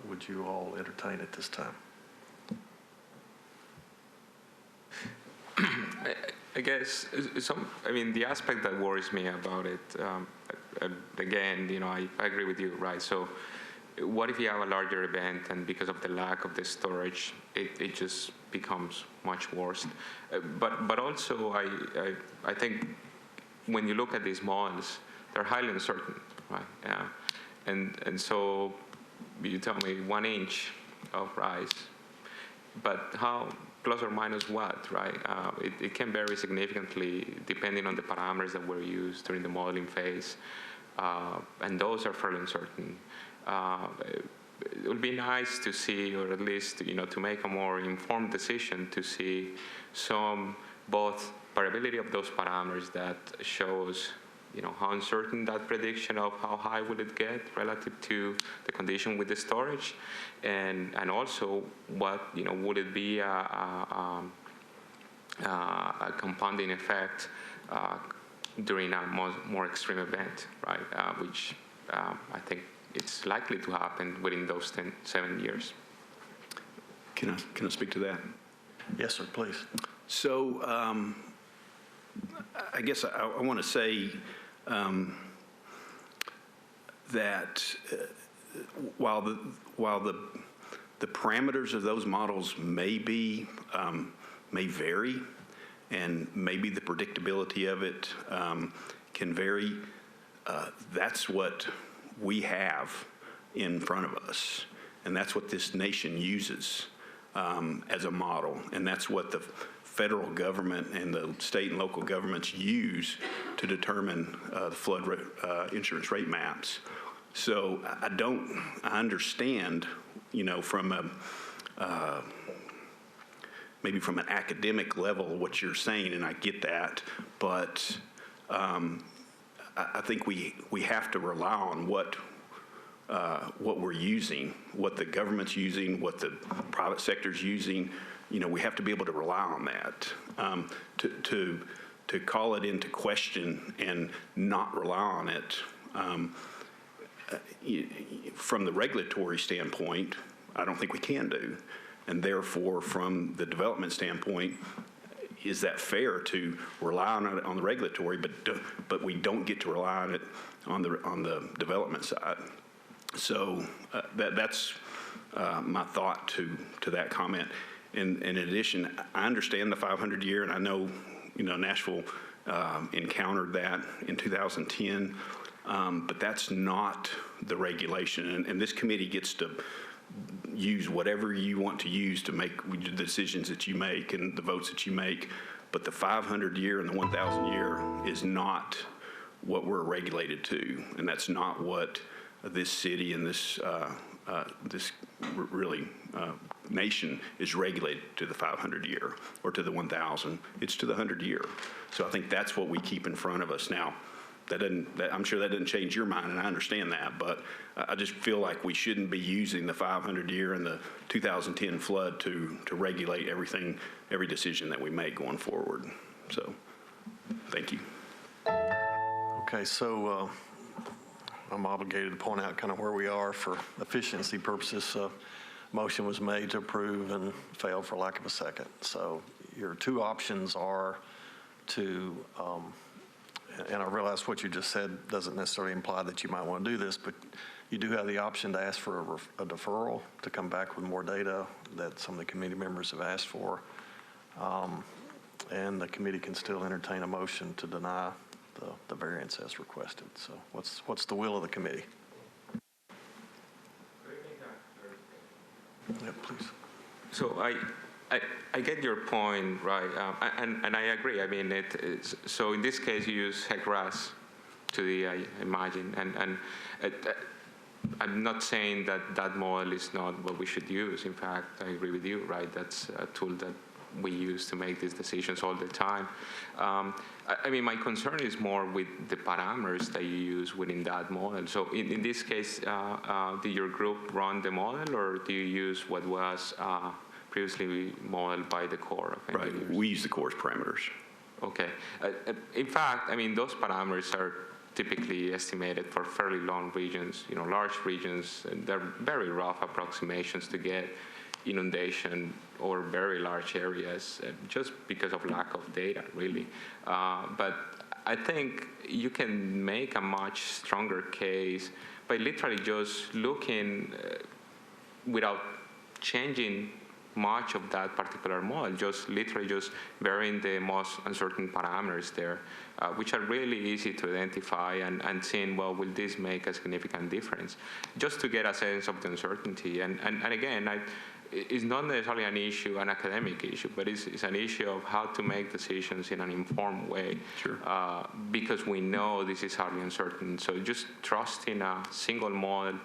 would you all entertain at this time? I guess the aspect that worries me about it, again, I agree with you, right? So what if you have a larger event and because of the lack of the storage, it just becomes much worse? But also, I think when you look at these models, they're highly uncertain, right? And so you tell me 1 inch of rise, but how plus or minus what, right? It can vary significantly depending on the parameters that were used during the modeling phase, and those are fairly uncertain. It would be nice to see, or at least to make a more informed decision, to see some both variability of those parameters that shows how uncertain that prediction of how high will it get relative to the condition with the storage, and also what would it be a compounding effect during a more extreme event, right? Which I think it's likely to happen within those 7 years. Can I speak to that? Yes, sir, please. So I guess I want to say that while the parameters of those models may vary, and maybe the predictability of it can vary, that's what we have in front of us, and that's what this nation uses as a model, and that's what the federal government and the state and local governments use to determine the flood insurance rate maps. So I understand, from maybe from an academic level what you're saying, and I get that, but I think we have to rely on what we're using, what the government's using, what the private sector's using. We have to be able to rely on that. To call it into question and not rely on it, from the regulatory standpoint, I don't think we can do. And therefore, from the development standpoint, is that fair to rely on it on the regulatory, but we don't get to rely on it on the development side? So that's my thought to that comment. And in addition, I understand the 500-year, and I know Nashville encountered that in 2010, but that's not the regulation. And this committee gets to use whatever you want to use to make the decisions that you make and the votes that you make. But the 500-year and the 1,000-year is not what we're regulated to, and that's not what this city and this nation is regulated to, the 500-year or to the 1,000. It's to the 100-year. So I think that's what we keep in front of us now. I'm sure that doesn't change your mind, and I understand that, but I just feel like we shouldn't be using the 500-year and the 2010 flood to regulate everything, every decision that we make going forward. So, thank you. Okay, so I'm obligated to point out kind of where we are for efficiency purposes. Motion was made to approve and failed for lack of a second. So your two options are to, and I realize what you just said doesn't necessarily imply that you might want to do this, but you do have the option to ask for a deferral to come back with more data that some of the committee members have asked for. And the committee can still entertain a motion to deny the variance as requested. So what's the will of the committee? Yeah, please. So I get your point, right? And I agree. I mean, so in this case, you use head grass to the, I imagine. And I'm not saying that model is not what we should use. In fact, I agree with you, right? That's a tool that we use to make these decisions all the time. I mean, my concern is more with the parameters that you use within that model. So in this case, did your group run the model, or do you use what was previously modeled by the Corps of Engineers? Right, we use the Corps' parameters. Okay. In fact, I mean, those parameters are typically estimated for fairly long regions, large regions, and they're very rough approximations to get inundation over very large areas, just because of lack of data, really. But I think you can make a much stronger case by literally just looking without changing much of that particular model, just literally just varying the most uncertain parameters there, which are really easy to identify, and seeing, well, will this make a significant difference? Just to get a sense of the uncertainty. And again, it's not necessarily an issue, an academic issue, but it's an issue of how to make decisions in an informed way. Sure. Because we know this is highly uncertain. So just trusting a single model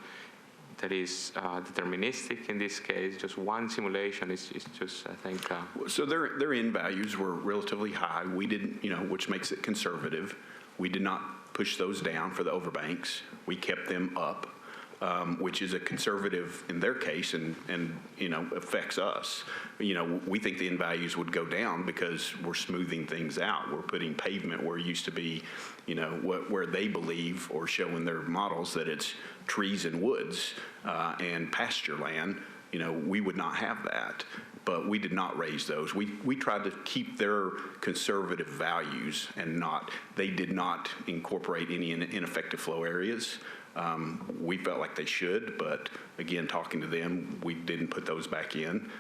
that is deterministic in this case, just one simulation is just, I think. So their end values were relatively high. We didn't, which makes it conservative. We did not push those down for the overbanks. We kept them up, which is a conservative in their case and affects us. We think the end values would go down because we're smoothing things out. We're putting pavement where it used to be, where they believe or show in their models that it's trees and woods and pasture land. We would not have that. But we did not raise those. We tried to keep their conservative values and they did not incorporate any ineffective flow areas. We felt like they should, but again, talking to them, we didn't put those back in,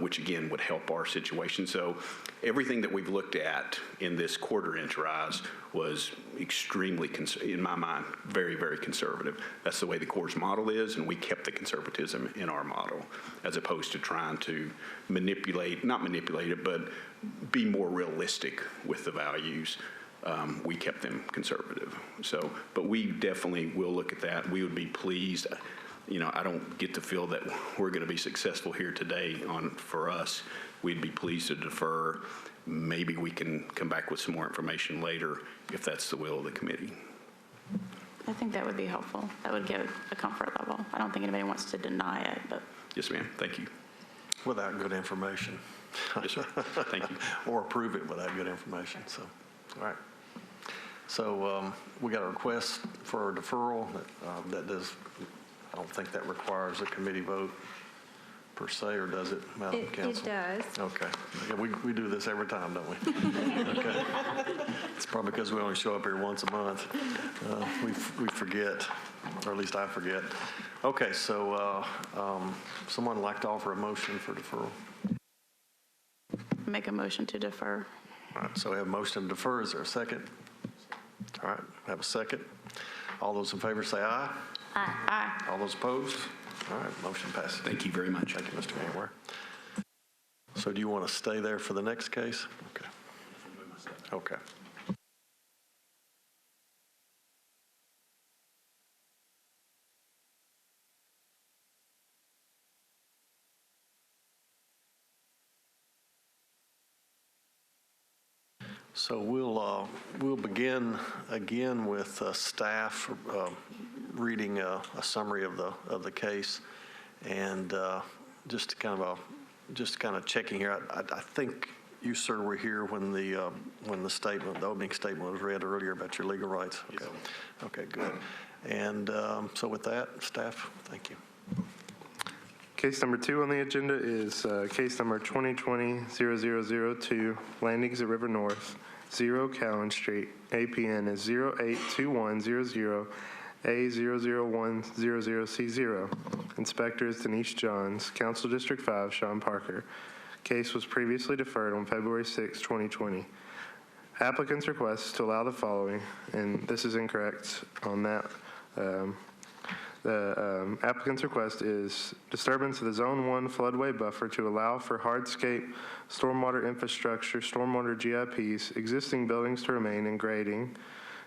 which again would help our situation. So everything that we've looked at in this quarter inch rise was extremely, in my mind, very, very conservative. That's the way the Corps' model is, and we kept the conservatism in our model, as opposed to trying to not manipulate it, but be more realistic with the values. We kept them conservative. So, but we definitely will look at that. We would be pleased. I don't get to feel that we're going to be successful here today for us. We'd be pleased to defer. Maybe we can come back with some more information later if that's the will of the committee. I think that would be helpful. That would give a comfort level. I don't think anybody wants to deny it, but. Yes, ma'am. Thank you. Without good information. Yes, sir. Thank you. Or approve it without good information. So, all right. So we got a request for a deferral that does. I don't think that requires a committee vote per se, or does it, Madam Council? It does. Okay. Yeah, we do this every time, don't we? Okay. It's probably because we only show up here once a month. We forget, or at least I forget. Okay, so someone like to offer a motion for deferral? Make a motion to defer. All right, so we have a motion to defer. Is there a second? All right, have a second. All those in favor say aye. Aye. Aye. All those opposed? All right, motion passes. Thank you very much. Thank you, Mr. Manware. So do you want to stay there for the next case? Okay. Okay. So we'll begin again with staff reading a summary of the case, and just kind of checking here. I think you, sir, were here when the opening statement was read earlier about your legal rights. Okay. Okay, good. And so with that, staff, thank you. Case number 2 on the agenda is case number 2020-0002, Landings at River North, 0 Cowan Street. APN is 082100A00100C0. Inspector is Denise Johns. Council District 5, Sean Parker. Case was previously deferred on February 6, 2020. Applicant's request is to allow the following, and this is incorrect on that. The applicant's request is disturbance of the Zone 1 floodway buffer to allow for hardscape, stormwater infrastructure, stormwater GIPs, existing buildings to remain and grading.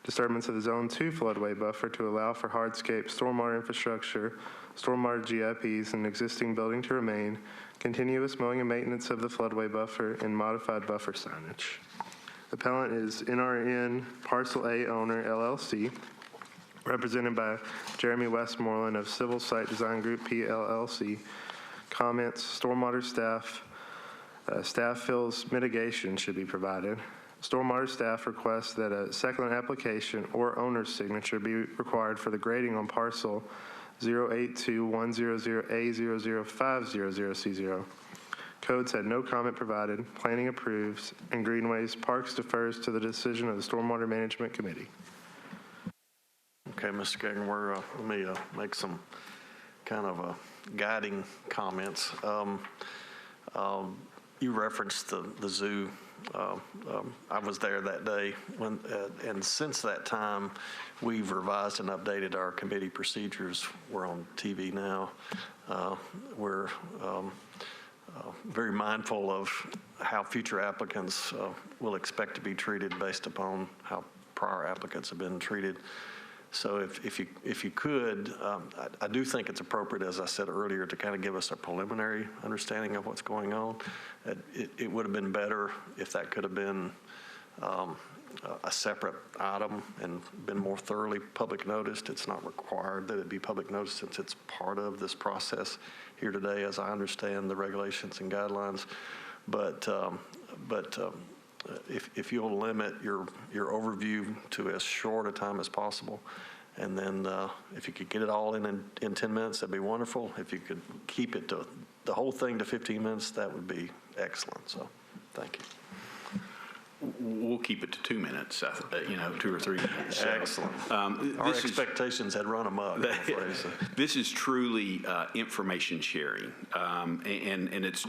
Disturbance of the Zone 2 floodway buffer to allow for hardscape, stormwater infrastructure, stormwater GIPs, and existing building to remain. Continuous mowing and maintenance of the floodway buffer and modified buffer signage. Appellant is NRN Parcel A Owner LLC, represented by Jeremy Westmoreland of Civil Site Design Group PLLC. Comments: stormwater staff feels mitigation should be provided. Stormwater staff requests that a second application or owner's signature be required for the grading on parcel 082-100A00500C0. Codes had no comment provided. Planning approves, and Greenways Parks defers to the decision of the Stormwater Management Committee. Okay, Mr. Gegenwart, let me make some kind of guiding comments. You referenced the zoo I was there that day when, and since that time, we've revised and updated our committee procedures. We're on TV now. We're very mindful of how future applicants will expect to be treated based upon how prior applicants have been treated. So if you could, I do think it's appropriate, as I said earlier, to kind of give us a preliminary understanding of what's going on. It would have been better if that could have been a separate item and been more thoroughly public noticed. It's not required that it be public notice since it's part of this process here today, as I understand the regulations and guidelines. But if you'll limit your overview to as short a time as possible, and then if you could get it all in 10 minutes, that'd be wonderful. If you could keep it to the whole thing to 15 minutes, that would be excellent. So, thank you. We'll keep it to 2 minutes, 2 or 3 minutes. So, Excellent. Our expectations had run amok, I'm afraid, so. This is truly information sharing, and it's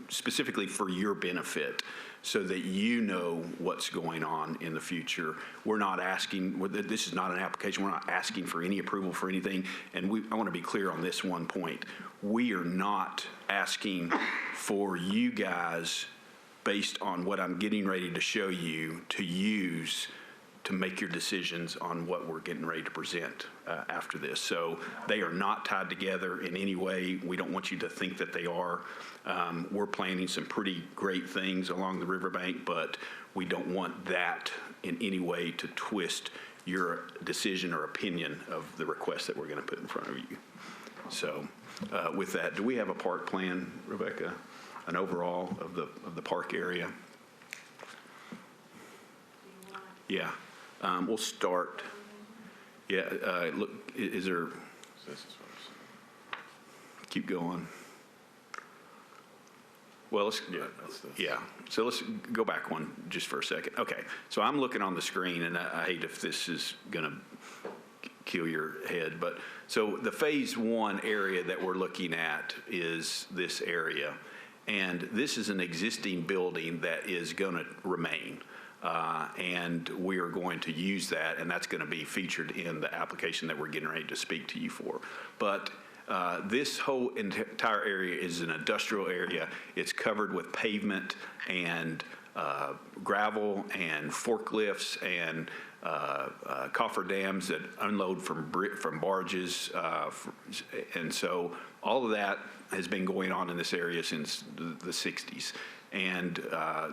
specifically for your benefit, so that you know what's going on in the future. We're not asking, this is not an application, we're not asking for any approval for anything, and I want to be clear on this one point. We are not asking for you guys, based on what I'm getting ready to show you, to use to make your decisions on what we're getting ready to present after this. So they are not tied together in any way. We don't want you to think that they are. We're planning some pretty great things along the riverbank, but we don't want that in any way to twist your decision or opinion of the request that we're going to put in front of you. So with that, do we have a park plan, Rebecca? An overall of the park area? Yeah. We'll start. Yeah. Look, is there? Keep going. Well, yeah. So let's go back one just for a second. Okay. So I'm looking on the screen, and I hate if this is going to kill your head, but so the phase 1 area that we're looking at is this area. And this is an existing building that is going to remain. And we are going to use that, and that's going to be featured in the application that we're getting ready to speak to you for. But this whole entire area is an industrial area. It's covered with pavement and gravel and forklifts and cofferdams that unload from barges. And so all of that has been going on in this area since the 60s. And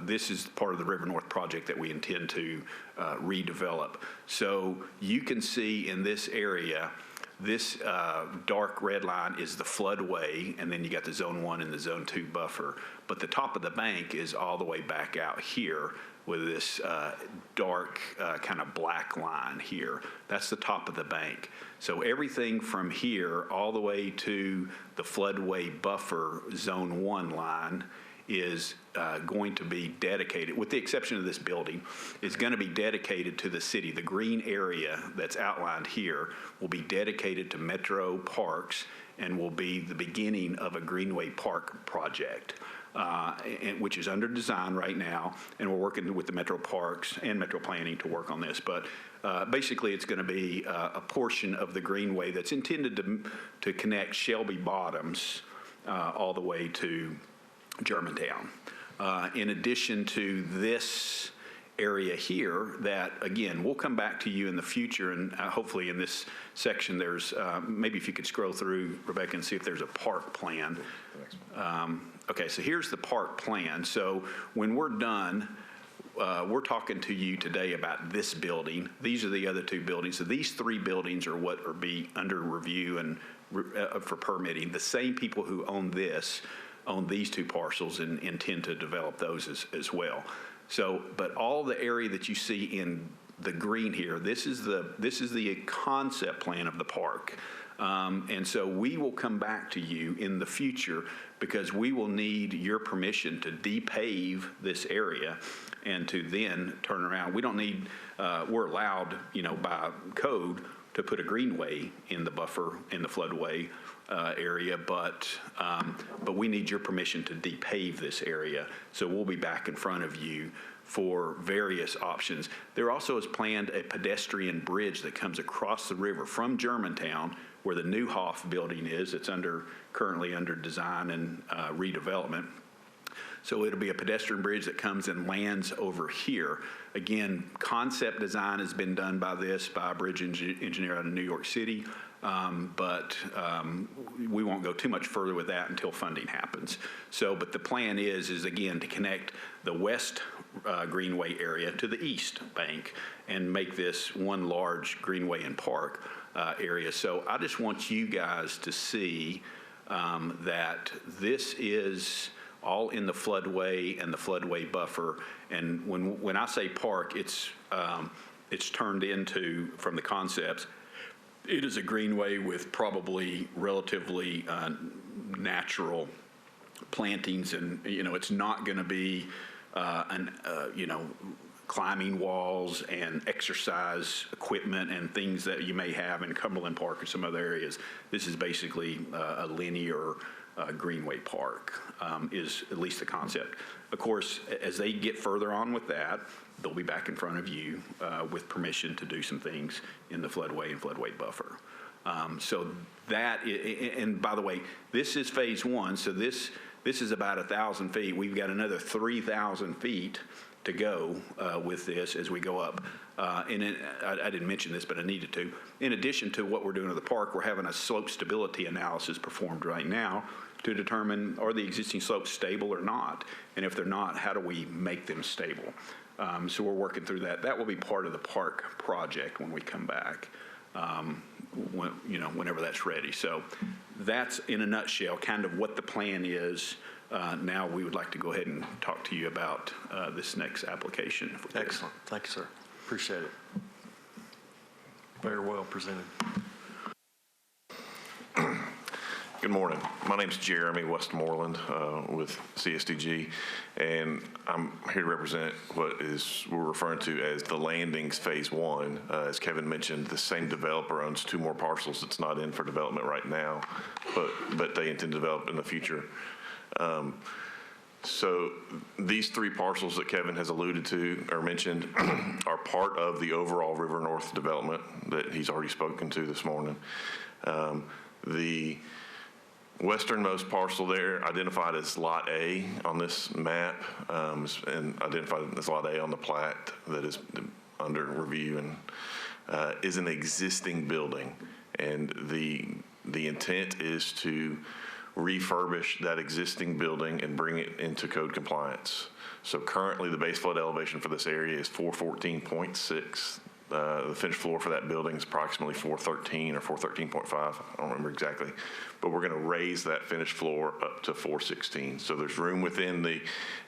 this is part of the River North project that we intend to redevelop. So you can see in this area, this dark red line is the floodway, and then you got the Zone 1 and the Zone 2 buffer. But the top of the bank is all the way back out here with this dark kind of black line here. That's the top of the bank. So everything from here all the way to the floodway buffer Zone 1 line is going to be dedicated, with the exception of this building, is going to be dedicated to the city. The green area that's outlined here will be dedicated to Metro Parks and will be the beginning of a Greenway Park project, which is under design right now, and we're working with the Metro Parks and Metro Planning to work on this. But basically, it's going to be a portion of the Greenway that's intended to connect Shelby Bottoms all the way to Germantown. In addition to this area here that, again, we'll come back to you in the future, and hopefully in this section there's, maybe if you could scroll through, Rebecca, and see if there's a park plan. Okay, so here's the park plan. So when we're done, we're talking to you today about this building. These are the other 2 buildings. So these 3 buildings are what are under review and for permitting. The same people who own this own these 2 parcels and intend to develop those as well. So, but all the area that you see in the green here, this is the concept plan of the park. And so we will come back to you in the future because we will need your permission to depave this area and to then turn around. We don't need, we're allowed, by code to put a greenway in the buffer, in the floodway area, but we need your permission to depave this area. So we'll be back in front of you for various options. There also is planned a pedestrian bridge that comes across the river from Germantown, where the new Hoff building is. It's currently under design and redevelopment. So it'll be a pedestrian bridge that comes and lands over here. Again, concept design has been done by a bridge engineer out of New York City, but we won't go too much further with that until funding happens. But the plan is again, to connect the west greenway area to the east bank and make this one large greenway and park area. So I just want you guys to see that this is all in the floodway and the floodway buffer. And when I say park, it's turned into, from the concepts, it is a greenway with probably relatively natural plantings, and it's not going to be climbing walls and exercise equipment and things that you may have in Cumberland Park or some other areas. This is basically a linear greenway park, is at least the concept. Of course, as they get further on with that, they'll be back in front of you with permission to do some things in the floodway and floodway buffer. So that, and by the way, this is phase one, so this is about 1,000 feet. We've got another 3,000 feet to go with this as we go up. And I didn't mention this, but I needed to. In addition to what we're doing to the park, we're having a slope stability analysis performed right now to determine, are the existing slopes stable or not? And if they're not, how do we make them stable? So we're working through that. That will be part of the park project when we come back, whenever that's ready. So that's, in a nutshell, kind of what the plan is. Now we would like to go ahead and talk to you about this next application. Excellent. Thank you, sir. Appreciate it. Very well presented. Good morning. My name's Jeremy Westmoreland with CSDG, and I'm here to represent what we're referring to as the Landings Phase 1. As Kevin mentioned, the same developer owns 2 more parcels that's not in for development right now, but they intend to develop in the future. So these 3 parcels that Kevin has alluded to or mentioned are part of the overall River North development that he's already spoken to this morning. The westernmost parcel there, identified as Lot A on this map, and identified as Lot A on the plat that is under review, and is an existing building. And the intent is to refurbish that existing building and bring it into code compliance. So currently the base flood elevation for this area is 414.6. The finished floor for that building is approximately 413 or 413.5. I don't remember exactly, but we're going to raise that finished floor up to 416. So there's room within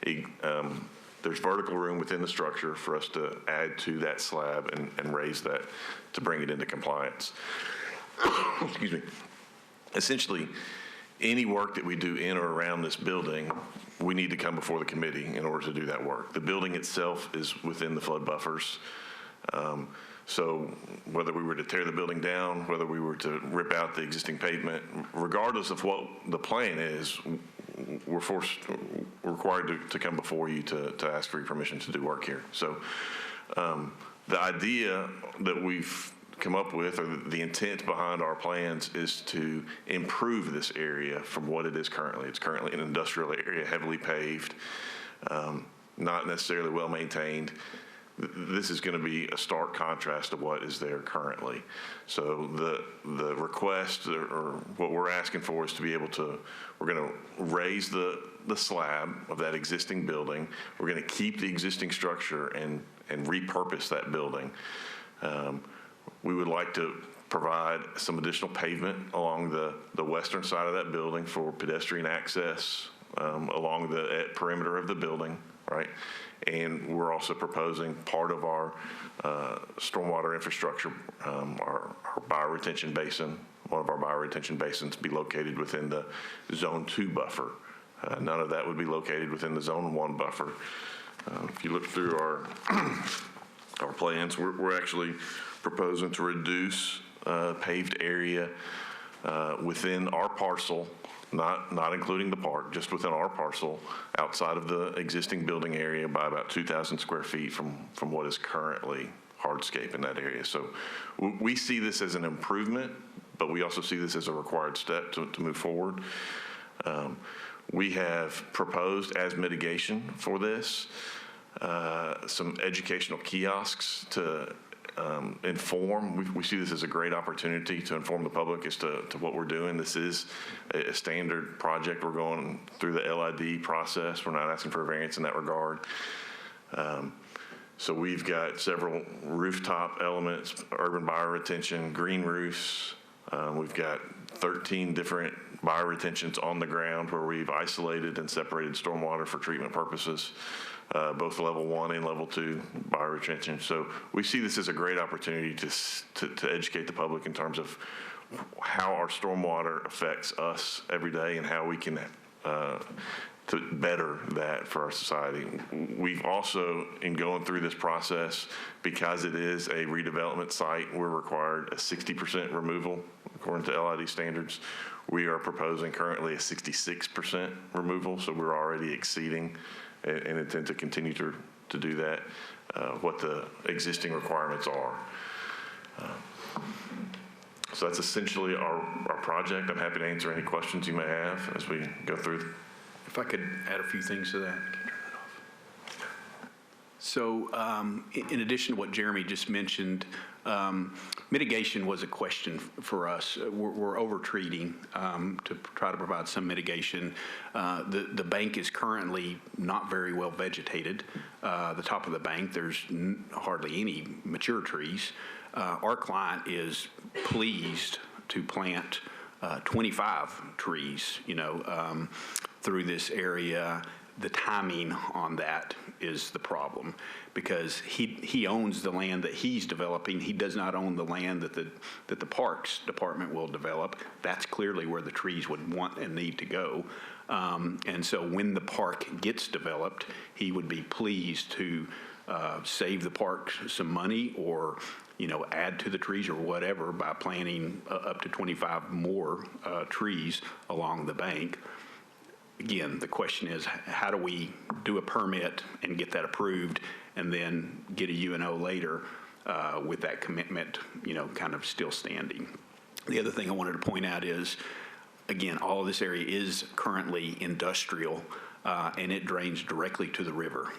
there's vertical room within the structure for us to add to that slab and raise that to bring it into compliance. Excuse me. Essentially, any work that we do in or around this building, we need to come before the committee in order to do that work. The building itself is within the flood buffers. So whether we were to tear the building down, whether we were to rip out the existing pavement, regardless of what the plan is, we're required to come before you to ask for your permission to do work here. So the idea that we've come up with, or the intent behind our plans, is to improve this area from what it is currently. It's currently an industrial area, heavily paved, not necessarily well maintained. This is going to be a stark contrast to what is there currently. So the request, or what we're asking for, is to be able to, we're going to raise the slab of that existing building. We're going to keep the existing structure and repurpose that building. We would like to provide some additional pavement along the western side of that building for pedestrian access along the perimeter of the building, right? And we're also proposing part of our stormwater infrastructure, our bioretention basin, one of our bioretention basins, be located within the Zone 2 buffer. None of that would be located within the Zone 1 buffer. If you look through our plans, we're actually proposing to reduce paved area within our parcel, not including the park, just within our parcel, outside of the existing building area by about 2,000 square feet from what is currently hardscape in that area. So we see this as an improvement, but we also see this as a required step to move forward. We have proposed as mitigation for this some educational kiosks to inform. We see this as a great opportunity to inform the public as to what we're doing. This is a standard project. We're going through the LID process. We're not asking for a variance in that regard. So we've got several rooftop elements, urban bioretention, green roofs. We've got 13 different bioretentions on the ground where we've isolated and separated stormwater for treatment purposes, both level 1 and level 2 bioretention. So we see this as a great opportunity to educate the public in terms of how our stormwater affects us every day and how we can to better that for our society. We've also, in going through this process, because it is a redevelopment site, we're required a 60% removal according to LID standards. We are proposing currently a 66% removal, so we're already exceeding and intend to continue to do that, what the existing requirements are. So that's essentially our project. I'm happy to answer any questions you may have as we go through. If I could add a few things to that. Can you turn that off? So in addition to what Jeremy just mentioned, mitigation was a question for us. We're over-treating to try to provide some mitigation. The bank is currently not very well vegetated. The top of the bank, there's hardly any mature trees. Our client is pleased to plant 25 trees, through this area. The timing on that is the problem because he owns the land that he's developing. He does not own the land that the Parks Department will develop. That's clearly where the trees would want and need to go. And so when the park gets developed, he would be pleased to save the park some money or add to the trees or whatever by planting up to 25 more trees along the bank. Again, the question is, how do we do a permit and get that approved and then get a UNO later with that commitment, kind of still standing? The other thing I wanted to point out is, again, all of this area is currently industrial and it drains directly to the river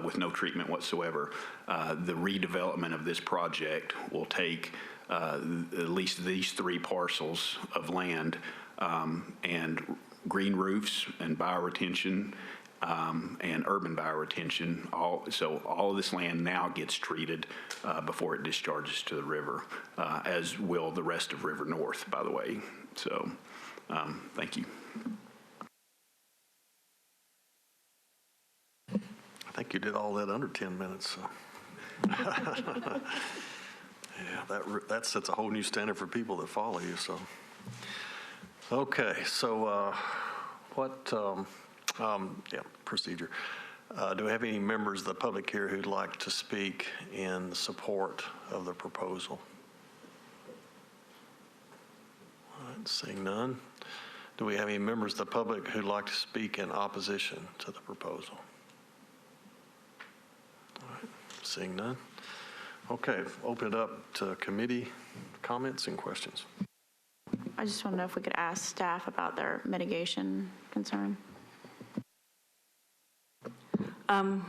with no treatment whatsoever. The redevelopment of this project will take at least these 3 parcels of land and green roofs and bioretention and urban bioretention. So all of this land now gets treated before it discharges to the river, as will the rest of River North, by the way. So thank you. I think you did all that under 10 minutes. So. Yeah, that sets a whole new standard for people that follow you. So, okay, so procedure. Do we have any members of the public here who'd like to speak in support of the proposal? All right, seeing none. Do we have any members of the public who'd like to speak in opposition to the proposal? All right, seeing none. Okay, open it up to committee comments and questions. I just want to know if we could ask staff about their mitigation concern.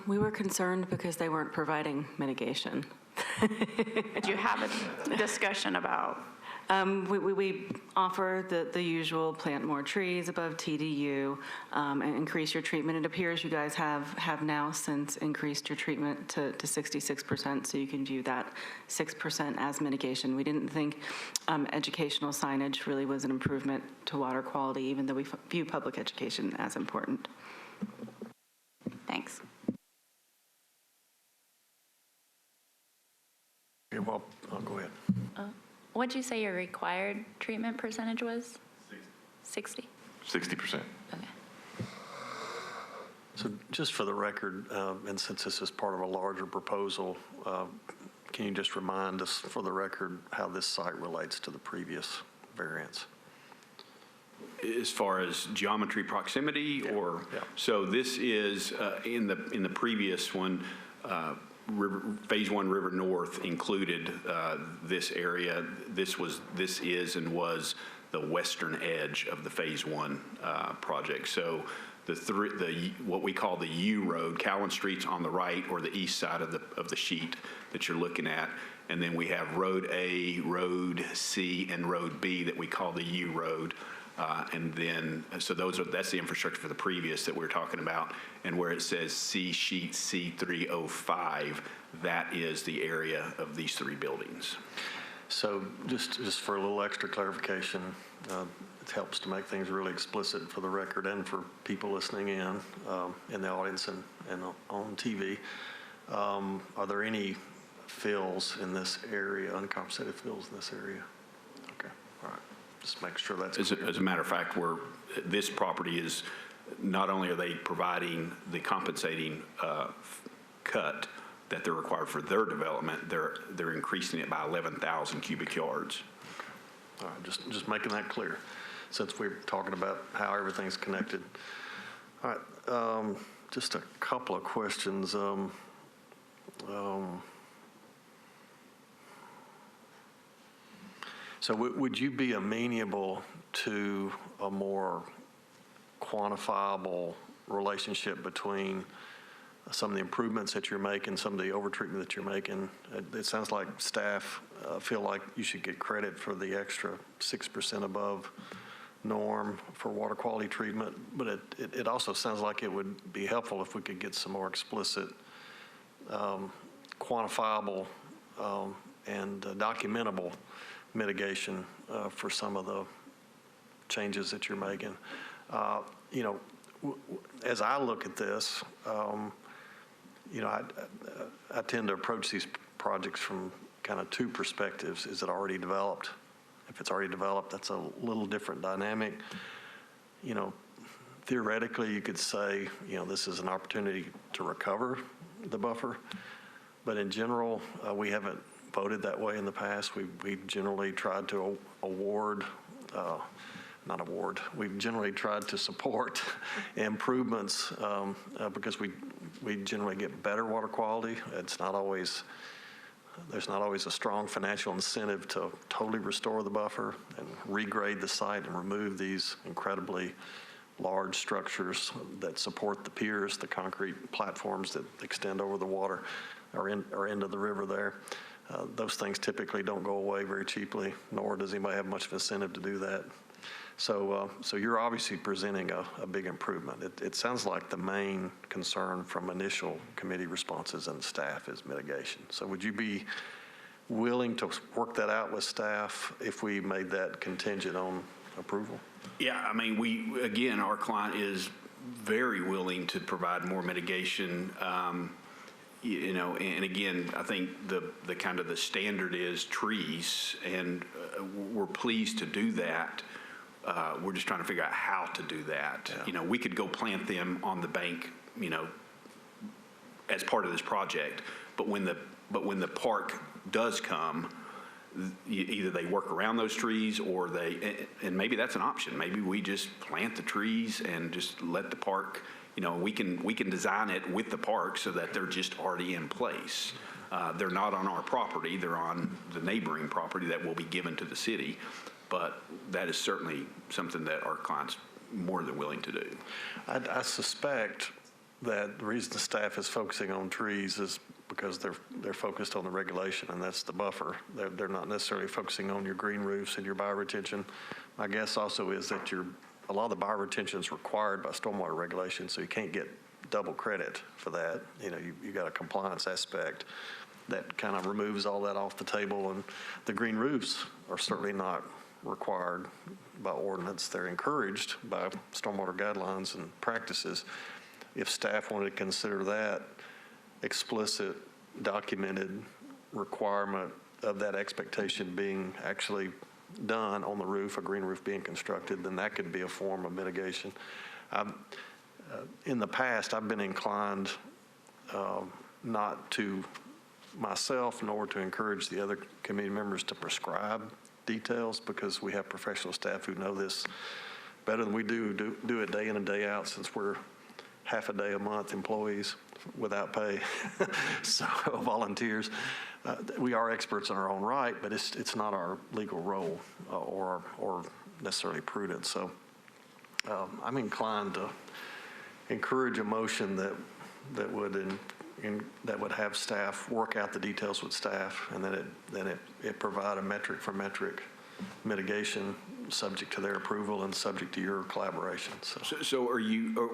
We were concerned because they weren't providing mitigation. Did you have a discussion about? We offer the usual plant more trees above TDU and increase your treatment. It appears you guys have now since increased your treatment to 66%, so you can view that 6% as mitigation. We didn't think educational signage really was an improvement to water quality, even though we view public education as important. Thanks. Okay, well, I'll go ahead. What'd you say your required treatment percentage was? 60. 60%. Okay. So just for the record, and since this is part of a larger proposal, can you just remind us for the record how this site relates to the previous variance? As far as geometry proximity, or? Yeah. So this is, in the previous one, Phase 1 River North included this area. This is and was the western edge of the Phase 1 project. So what we call the U Road, Cowan Street's on the right or the east side of the sheet that you're looking at. And then we have Road A, Road C, and Road B that we call the U Road. And then, so that's the infrastructure for the previous that we're talking about. And where it says C sheet C305, that is the area of these three buildings. So just for a little extra clarification, it helps to make things really explicit for the record and for people listening in the audience and on TV. Are there any fills in this area, uncompensated fills in this area? Okay, all right. Just make sure that's clear. As a matter of fact, this property is, not only are they providing the compensating cut that they're required for their development, they're increasing it by 11,000 cubic yards. All right, just making that clear, since we're talking about how everything's connected. All right, just a couple of questions. So would you be amenable to a more quantifiable relationship between some of the improvements that you're making, some of the overtreatment that you're making? It sounds like staff feel like you should get credit for the extra 6% above norm for water quality treatment, but it also sounds like it would be helpful if we could get some more explicit, quantifiable, and documentable mitigation for some of the changes that you're making. As I look at this, I tend to approach these projects from kind of two perspectives. Is it already developed? If it's already developed, that's a little different dynamic. Theoretically, you could say, this is an opportunity to recover the buffer. But in general, we haven't voted that way in the past. We've generally tried to we've generally tried to support improvements because we generally get better water quality. There's not always a strong financial incentive to totally restore the buffer and regrade the site and remove these incredibly large structures that support the piers, the concrete platforms that extend over the water or into the river there. Those things typically don't go away very cheaply, nor does anybody have much of an incentive to do that. So you're obviously presenting a big improvement. It sounds like the main concern from initial committee responses and staff is mitigation. So would you be willing to work that out with staff if we made that contingent on approval? Yeah, I mean, our client is very willing to provide more mitigation. And again, I think the kind of the standard is trees, and we're pleased to do that. We're just trying to figure out how to do that. Yeah. We could go plant them on the bank, as part of this project. But when the park does come, either they work around those trees or and maybe that's an option. Maybe we just plant the trees and just let the park. We can design it with the park so that they're just already in place. They're not on our property; they're on the neighboring property that will be given to the city. But that is certainly something that our client's more than willing to do. I suspect that the reason the staff is focusing on trees is because they're focused on the regulation, and that's the buffer. They're not necessarily focusing on your green roofs and your bioretention. My guess also is that a lot of the bioretention is required by stormwater regulation, so you can't get double credit for that. You got a compliance aspect that kind of removes all that off the table, and the green roofs are certainly not required by ordinance. They're encouraged by stormwater guidelines and practices. If staff wanted to consider that explicit, documented requirement of that expectation being actually done on the roof, a green roof being constructed, then that could be a form of mitigation. in the past, I've been inclined not to myself nor to encourage the other committee members to prescribe details, because we have professional staff who know this better than we do it day in and day out, since we're half a day a month employees without pay, so volunteers. We are experts in our own right, but it's not our legal role or necessarily prudent. So I'm inclined to encourage a motion that would have staff work out the details with staff, and then it provide a metric for metric mitigation subject to their approval and subject to your collaboration. So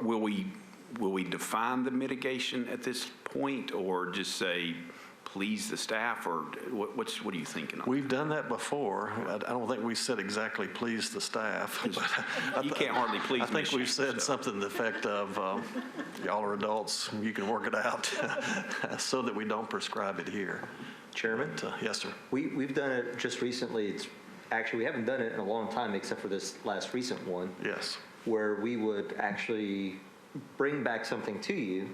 will we define the mitigation at this point, or just say, please the staff, or what are you thinking on We've done that before. I don't think we said exactly please the staff. You can't hardly please I think Michigan, we've said so. something to the effect of, y'all are adults, you can work it out, so that we don't prescribe it here. Chairman? Yes, sir. We've done it just recently. Actually, we haven't done it in a long time except for this last recent one. Yes. Where we would actually bring back something to you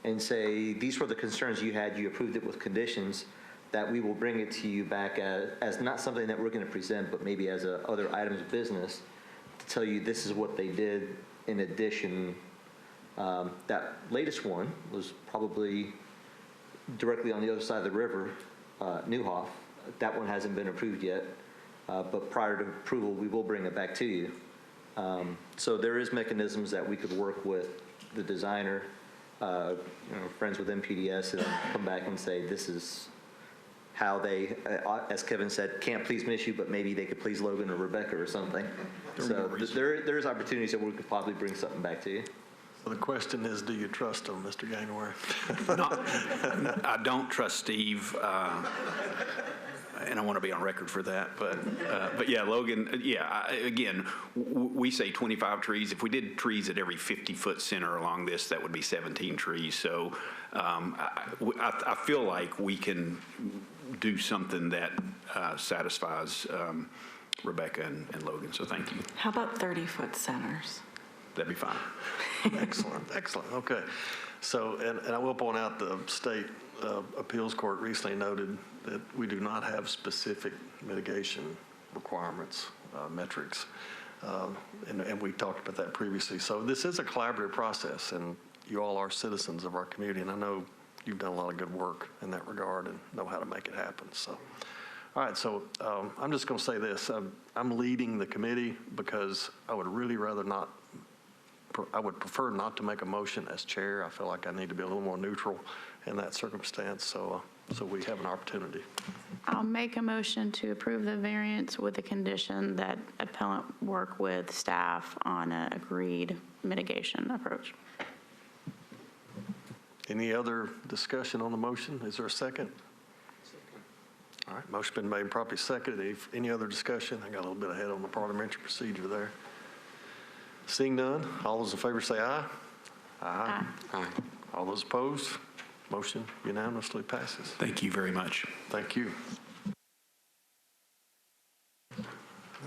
and say, these were the concerns you had, you approved it with conditions, that we will bring it to you back as not something that we're going to present, but maybe as other items of business, to tell you this is what they did in addition. That latest one was probably directly on the other side of the river, Newhoff. That one hasn't been approved yet, but prior to approval, we will bring it back to you. So there is mechanisms that we could work with the designer, friends with MPDS, and come back and say, this is how they, as Kevin said, can't please Michigan, but maybe they could please Logan or Rebecca or something. So there's opportunities that we could probably bring something back to you. So the question is, do you trust them, Mr. Gangway? I don't trust Steve, and I want to be on record for that. But yeah, Logan, again, we say 25 trees. If we did trees at every 50-foot center along this, that would be 17 trees. So I feel like we can do something that satisfies Rebecca and Logan, so thank you. How about 30-foot centers? That'd be fine. Excellent. Okay. So, and I will point out the state appeals court recently noted that we do not have specific mitigation requirements, metrics, and we talked about that previously. So this is a collaborative process, and you all are citizens of our community, and I know you've done a lot of good work in that regard and know how to make it happen. So, all right. So I'm just going to say this: I'm leading the committee because I would really rather not. I would prefer not to make a motion as chair. I feel like I need to be a little more neutral in that circumstance, so we have an opportunity. I'll make a motion to approve the variance with the condition that appellant work with staff on an agreed mitigation approach. Any other discussion on the motion? Is there a second? All right, motion been made and properly seconded. Any other discussion? I got a little bit ahead on the parliamentary procedure there. Seeing none, all those in favor say aye. Aye. Aye. All those opposed? Motion unanimously passes. Thank you very much. Thank you.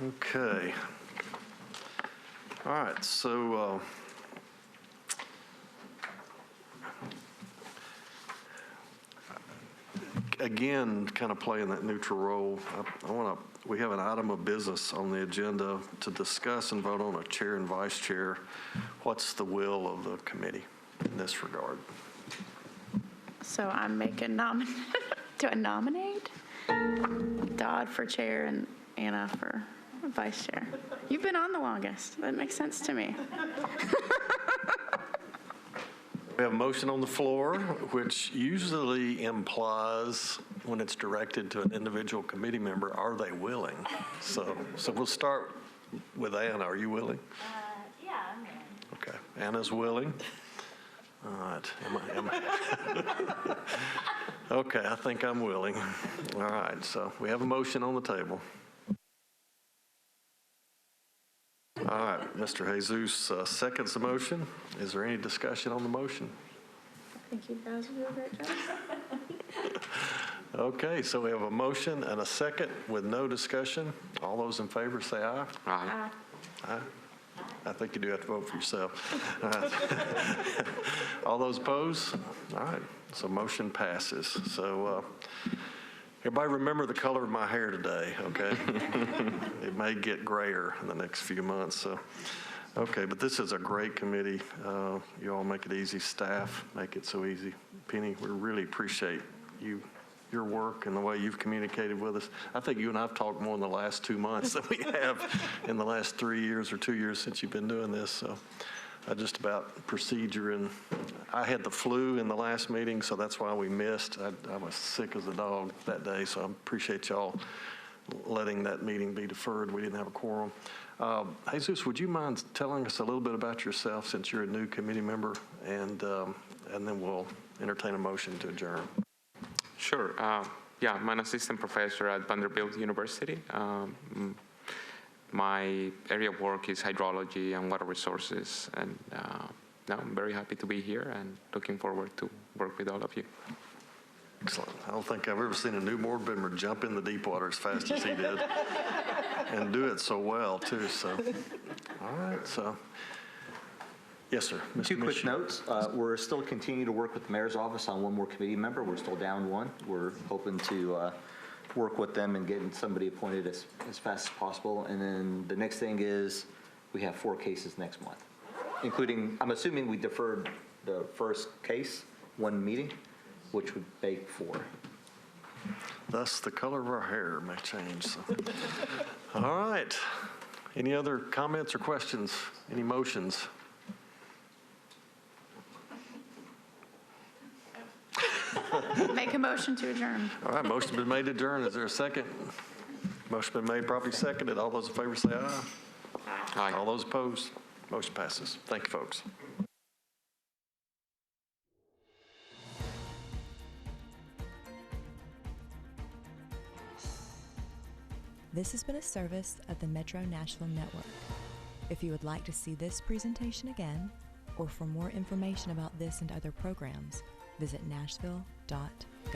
Okay. All right, so again, kind of playing that neutral role, we have an item of business on the agenda to discuss and vote on a chair and vice chair. What's the will of the committee in this regard? So I'm making do I nominate Dodd for chair and Anna for vice chair? You've been on the longest. That makes sense to me. We have a motion on the floor, which usually implies, when it's directed to an individual committee member, are they willing? So we'll start with Anna. Are you willing? Yeah, I'm willing. Okay, Anna's willing. All right. Am I? Okay, I think I'm willing. All right, so we have a motion on the table. All right, Mr. Jesus seconds the motion. Is there any discussion on the motion? I think you guys will do a great job. Okay, so we have a motion and a second with no discussion. All those in favor say aye. Aye. Aye. I think you do have to vote for yourself. All right. All those opposed? All right, so motion passes. So everybody remember the color of my hair today, okay? It may get grayer in the next few months, so. Okay, but this is a great committee. You all make it easy. Staff make it so easy. Penny, we really appreciate your work and the way you've communicated with us. I think you and I have talked more in the last 2 months than we have in the last 3 years or 2 years since you've been doing this. So just about procedure, and I had the flu in the last meeting, so that's why we missed. I was sick as a dog that day, so I appreciate y'all letting that meeting be deferred. We didn't have a quorum. Jesus, would you mind telling us a little bit about yourself since you're a new committee member, and then we'll entertain a motion to adjourn. Sure. Yeah, I'm an assistant professor at Vanderbilt University. My area of work is hydrology and water resources, and now I'm very happy to be here and looking forward to work with all of you. Excellent. I don't think I've ever seen a new board member jump in the deep water as fast as he did and do it so well, too. So, all right. So, yes, sir. Mr. Two quick notes. We're still continuing to work with the mayor's office on one more committee member. We're still down one. We're hoping to work with them and getting somebody appointed as fast as possible. And then the next thing is we have 4 cases next month, including, I'm assuming we deferred the first case, 1 meeting, which would make 4. Thus, the color of our hair may change. So. All right. Any other comments or questions? Any motions? Make a motion to adjourn. All right, motion's been made to adjourn. Is there a second? Motion been made, properly seconded. All those in favor say aye. Aye. All those opposed? Motion passes. Thank you, folks. This has been a service of the Metro Nashville Network. If you would like to see this presentation again, or for more information about this and other programs, visit nashville.org.